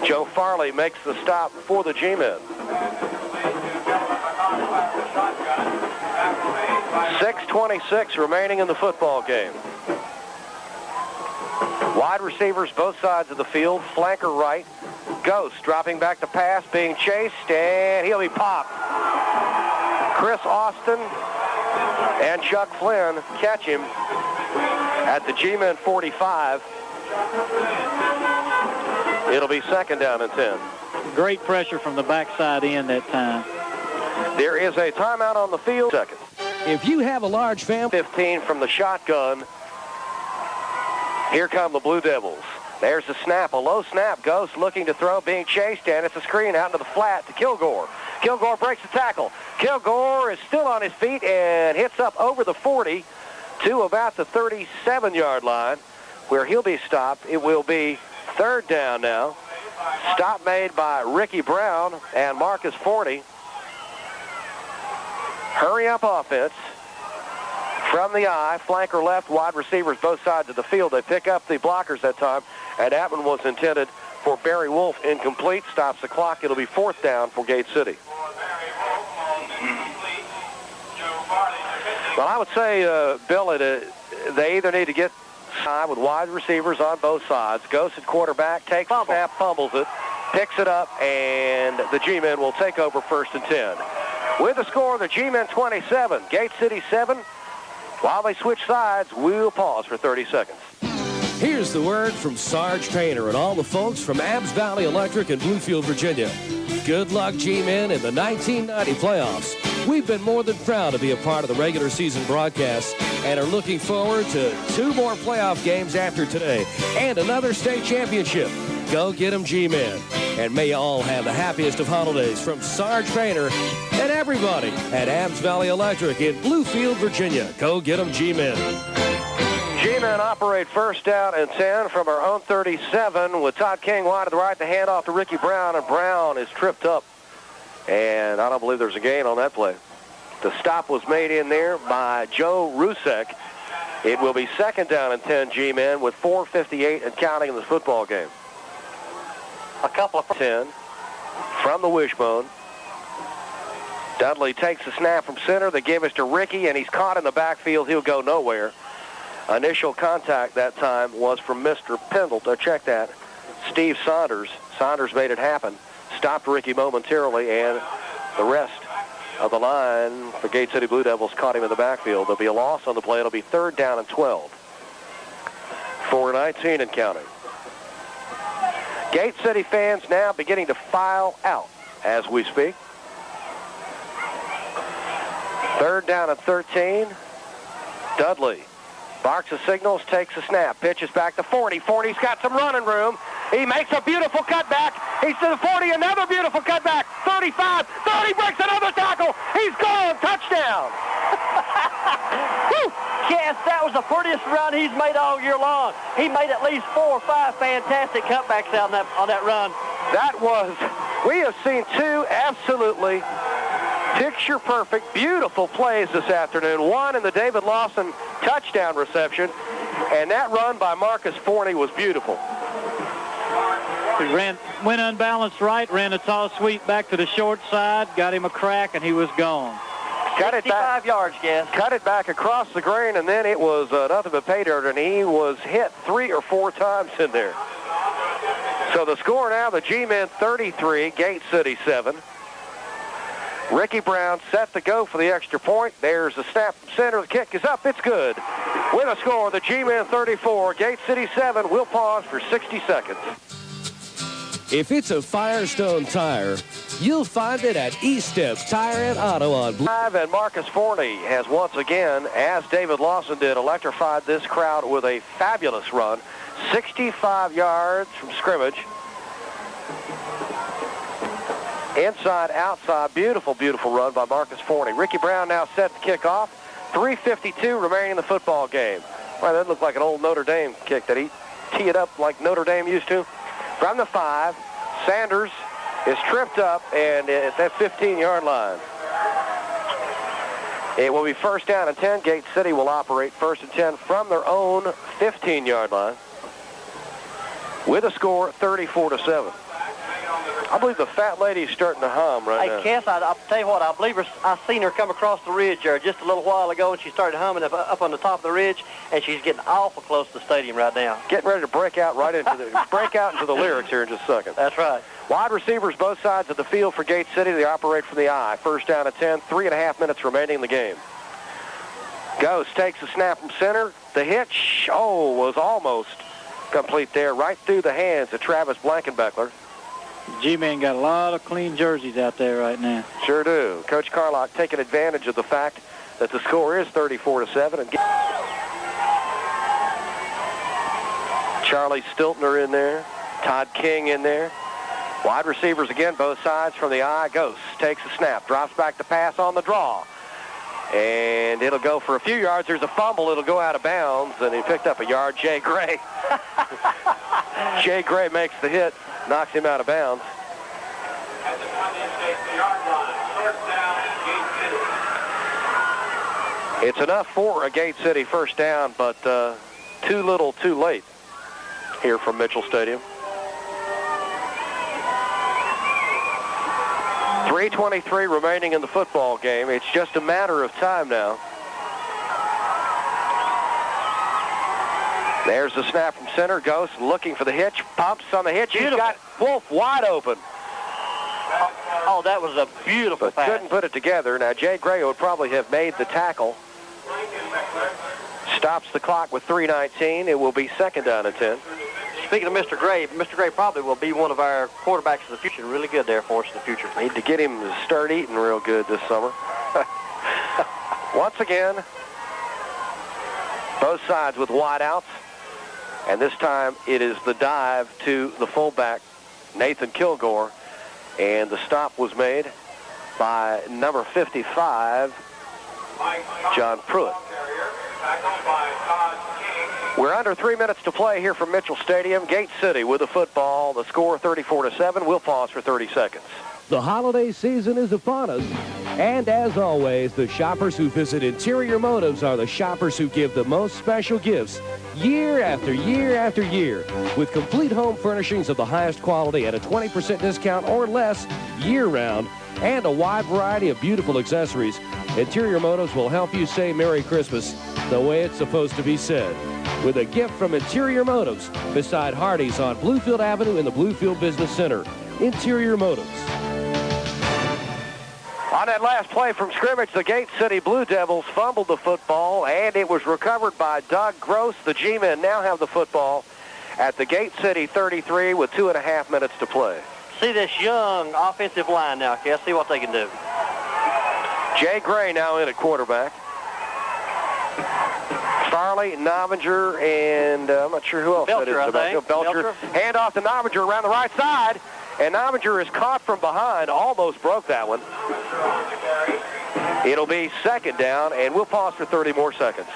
Joe Farley makes the stop for the G-men. 6:26 remaining in the football game. Wide receivers both sides of the field. Flanker right. Ghost dropping back to pass, being chased, and he'll be popped. Chris Austin and Chuck Flynn catch him at the G-men 45. It'll be second down and 10. Great pressure from the backside in that time. There is a timeout on the field. Second. If you have a large family. 15 from the shotgun. Here come the Blue Devils. There's the snap, a low snap. Ghost looking to throw, being chased, and it's a screen out into the flat to Kilgore. Kilgore breaks the tackle. Kilgore is still on his feet and hits up over the 40 to about the 37-yard line, where he'll be stopped. It will be third down now. Stop made by Ricky Brown and Marcus Forney. Hurry up offense. From the eye, flanker left, wide receivers both sides of the field. They pick up the blockers that time, and that one was intended for Barry Wolf. Incomplete, stops the clock. It'll be fourth down for Gate City. Well, I would say, Bill, they either need to get with wide receivers on both sides. Ghost at quarterback, takes the snap, fumbles it, picks it up, and the G-men will take over first and 10. With the score, the G-men 27, Gate City 7. While they switch sides, we'll pause for 30 seconds. Here's the word from Sarge Painter and all the folks from Abbs Valley Electric in Bluefield, Virginia. Good luck, G-men, in the 1990 playoffs. We've been more than proud to be a part of the regular season broadcast and are looking forward to 2 more playoff games after today and another state championship. Go get 'em, G-men. And may you all have the happiest of holidays from Sarge Painter and everybody at Abbs Valley Electric in Bluefield, Virginia. Go get 'em, G-men. G-men operate first down and 10 from our own 37 with Todd King wide to the right, the handoff to Ricky Brown, and Brown is tripped up. And I don't believe there's a gain on that play. The stop was made in there by Joe Rusek. It will be second down and 10 G-men with 4:58 and counting in this football game. A couple of 10 from the wishbone. Dudley takes the snap from center. They give it to Ricky, and he's caught in the backfield. He'll go nowhere. Initial contact that time was from Mr. Pendleton. Check that. Steve Saunders. Saunders made it happen. Stopped Ricky momentarily, and the rest of the line for Gate City Blue Devils caught him in the backfield. There'll be a loss on the play. It'll be third down and 12. 4:19 and counting. Gate City fans now beginning to file out as we speak. Third down at 13. Dudley barks the signals, takes a snap, pitches back to 40. 40's got some running room. He makes a beautiful cutback. He's to the 40, another beautiful cutback. 35, 30, breaks another tackle. He's gone, touchdown. Woo! Yes, that was the prettiest run he's made all year long. He made at least 4 or 5 fantastic cutbacks on that run. That was, we have seen 2 absolutely picture-perfect, beautiful plays this afternoon. One in the David Lawson touchdown reception, and that run by Marcus Forney was beautiful. He went unbalanced right, ran a toss sweep back to the short side, got him a crack, and he was gone. Cut it back, 65 yards, Gas. Cut it back across the grain, and then it was nothing but pay dirt, and he was hit 3 or 4 times in there. So the score now, the G-men 33, Gate City 7. Ricky Brown set to go for the extra point. There's the snap from center. The kick is up. It's good. With a score, the G-men 34, Gate City 7. We'll pause for 60 seconds. If it's a Firestone tire, you'll find it at E-Steps Tire and Auto on Blue. And Marcus Forney has once again, as David Lawson did, electrified this crowd with a fabulous run. 65 yards from scrimmage. Inside, outside, beautiful, beautiful run by Marcus Forney. Ricky Brown now set to kick off. 3:52 remaining in the football game. Well, that looked like an old Notre Dame kick that he teed it up like Notre Dame used to. From the 5, Sanders is tripped up and at that 15-yard line. It will be first down and 10. Gate City will operate first and 10 from their own 15-yard line with a score 34-7. I believe the fat lady's starting to hum right now. Hey, Kes, I'll tell you what, I believe I seen her come across the ridge there just a little while ago, and she started humming up on the top of the ridge, and she's getting awful close to the stadium right now. Getting ready to break out into the lyrics here in just a second. That's right. Wide receivers both sides of the field for Gate City. They operate from the I. First down at 10, 3.5 minutes remaining in the game. Ghost takes the snap from center. The hitch, was almost complete there, right through the hands of Travis Blankenbeckler. G-Men got a lot of clean jerseys out there right now. Sure do. Coach Carlock taking advantage of the fact that the score is 34-7. And Charlie Stiltner in there. Todd King in there. Wide receivers again, both sides from the I. Ghost takes the snap, drops back to pass on the draw. And it'll go for a few yards. There's a fumble. It'll go out of bounds, and he picked up a yard. Jay Gray. Jay Gray makes the hit, knocks him out of bounds. It's enough for a Gate City first down, but too little, too late here from Mitchell Stadium. 3:23 remaining in the football game. It's just a matter of time now. There's the snap from center. Ghost looking for the hitch. Pumps on the hitch. Beautiful. He's got Wolf wide open. Oh, that was a beautiful pass. Couldn't put it together. Now, Jay Gray would probably have made the tackle. Stops the clock with 3:19. It will be second down and 10. Speaking of Mr. Gray probably will be one of our quarterbacks of the future. Really good there for us in the future. Need to get him to start eating real good this summer. Once again, both sides with wideouts. And this time it is the dive to the fullback, Nathan Kilgore. And the stop was made by number 55, John Pruitt. We're under 3 minutes to play here from Mitchell Stadium. Gate City with the football. The score 34-7. We'll pause for 30 seconds. The holiday season is upon us. And as always, the shoppers who visit Interior Motives are the shoppers who give the most special gifts year after year after year. With complete home furnishings of the highest quality at a 20% discount or less year-round, and a wide variety of beautiful accessories, Interior Motives will help you say Merry Christmas the way it's supposed to be said. With a gift from Interior Motives beside Hardee's on Bluefield Avenue in the Bluefield Business Center. Interior Motives. On that last play from scrimmage, the Gate City Blue Devils fumbled the football, and it was recovered by Doug Gross. The G-men now have the football at the Gate City 33 with 2.5 minutes to play. See this young offensive line now, Kes. See what they can do. Jay Gray now in at quarterback. Farley, Novinger, and I'm not sure who else Belcher, that is. I think. Belcher. Hand off to Novinger around the right side. And Novinger is caught from behind. Almost broke that one. It'll be second down, and we'll pause for 30 more seconds.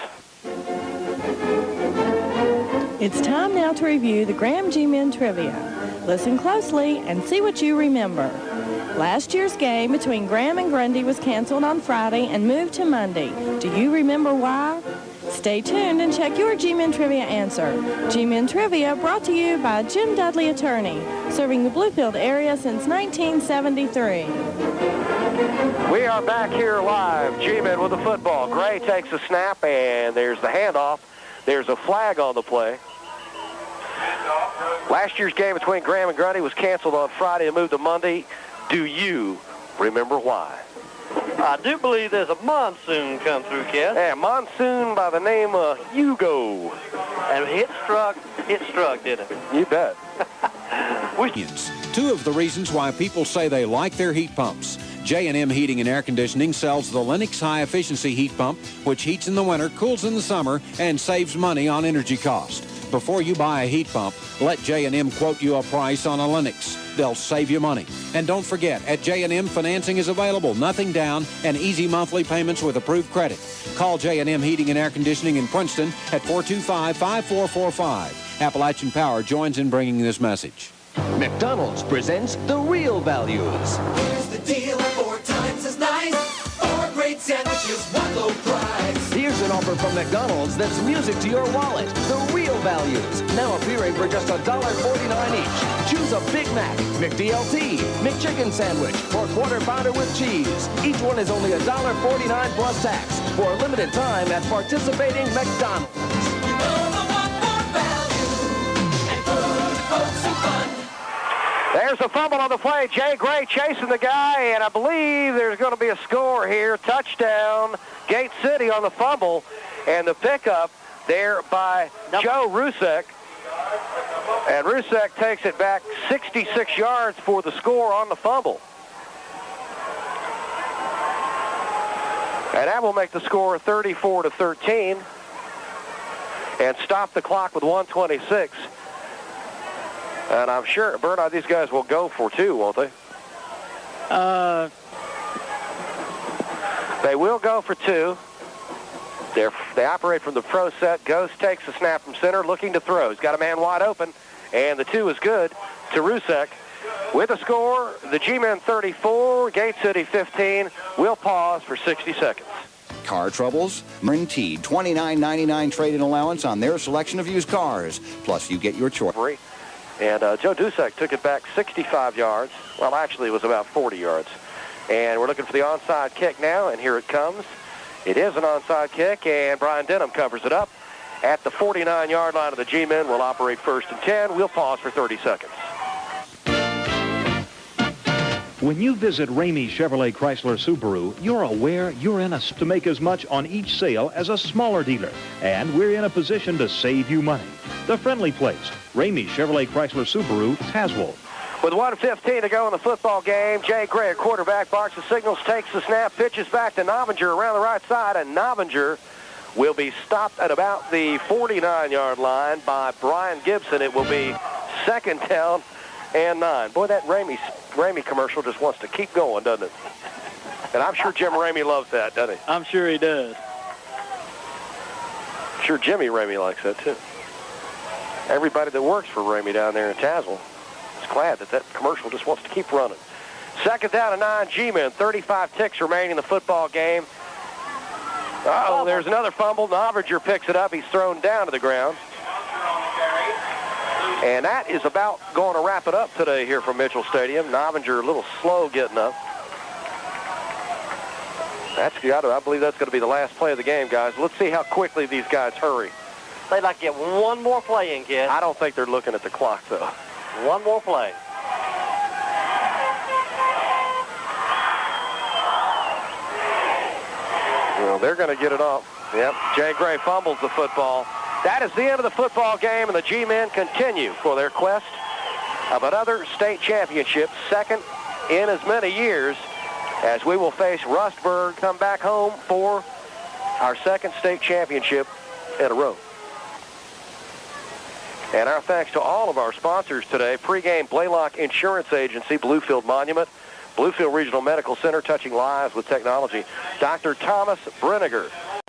It's time now to review the Graham G-Men trivia. Listen closely and see what you remember. Last year's game between Graham and Grundy was canceled on Friday and moved to Monday. Do you remember why? Stay tuned and check your G-Men Trivia answer. G-Men Trivia brought to you by Jim Dudley Attorney, serving the Bluefield area since 1973. We are back here live. G-Men with the football. Gray takes a snap, and there's the handoff. There's a flag on the play. Last year's game between Graham and Grundy was canceled on Friday and moved to Monday. Do you remember why? I do believe there's a monsoon come through, Kes. Yeah, monsoon by the name of Hugo. And it struck, didn't it? You bet. Two of the reasons why people say they like their heat pumps. J&M Heating and Air Conditioning sells the Lennox high-efficiency heat pump, which heats in the winter, cools in the summer, and saves money on energy cost. Before you buy a heat pump, let J&M quote you a price on a Lennox. They'll save you money. And don't forget, at J&M, financing is available, nothing down, and easy monthly payments with approved credit. Call J&M Heating and Air Conditioning in Princeton at 425-5445. Appalachian Power joins in bringing this message. McDonald's presents the real values. Here's the deal, 4 times as nice. 4 great sandwiches, 1 low price. Here's an offer from McDonald's that's music to your wallet. The real values, now appearing for just $1.49 each. Choose a Big Mac, McDLT, McChicken sandwich, or Quarter Pounder with cheese. Each one is only $1.49 plus tax for a limited time at participating McDonald's. There's a fumble on the play. Jay Gray chasing the guy, and I believe there's going to be a score here. Touchdown, Gate City on the fumble, and the pickup there by Joe Rusek. And Rusek takes it back 66 yards for the score on the fumble. And that will make the score 34-13 and stop the clock with 1:26. And I'm sure, Bernard, these guys will go for 2, won't they? They will go for 2. They operate from the pro set. Ghost takes the snap from center, looking to throw. He's got a man wide open, and the 2 is good to Rusek. With a score, the G-Men 34, Gate City 15. We'll pause for 60 seconds. Car troubles? Guaranteed $29.99 trade-in allowance on their selection of used cars. Plus, you get your choice. And Joe Dusek took it back 65 yards. Well, actually, it was about 40 yards. And we're looking for the onside kick now, and here it comes. It is an onside kick, and Brian Denham covers it up at the 49-yard line of the G-Men. Will operate 1st and 10. We'll pause for 30 seconds. When you visit Ramey Chevrolet Chrysler Subaru, you're aware you're in to make as much on each sale as a smaller dealer, and we're in a position to save you money. The friendly place, Ramey Chevrolet Chrysler Subaru, Tazewell. With 1:15 to go in the football game, Jay Gray, a quarterback, barks the signals, takes the snap, pitches back to Novinger around the right side, and Novinger will be stopped at about the 49-yard line by Brian Gibson. It will be 2nd down and 9. Boy, that Ramey commercial just wants to keep going, doesn't it? And I'm sure Jim Ramey loves that, doesn't he? I'm sure he does. I'm sure Jimmy Ramey likes that, too. Everybody that works for Ramey down there in Tazewell is glad that that commercial just wants to keep running. 2nd down and 9, G-Men. 35 ticks remaining in the football game. Uh-oh, there's another fumble. Novinger picks it up. He's thrown down to the ground. And that is about going to wrap it up today here from Mitchell Stadium. Novinger a little slow getting up. I believe that's going to be the last play of the game, guys. Let's see how quickly these guys hurry. They'd like to get one more play in, kid. I don't think they're looking at the clock, though. One more play. Well, they're going to get it off. Yep, Jay Gray fumbles the football. That is the end of the football game, and the G-Men continue for their quest of another state championship, 2nd in as many years, as we will face Rustburg, come back home for our 2nd state championship in a row. And our thanks to all of our sponsors today: pregame Blaylock Insurance Agency, Bluefield Monument, Bluefield Regional Medical Center, touching lives with technology, Dr. Thomas Brenniger,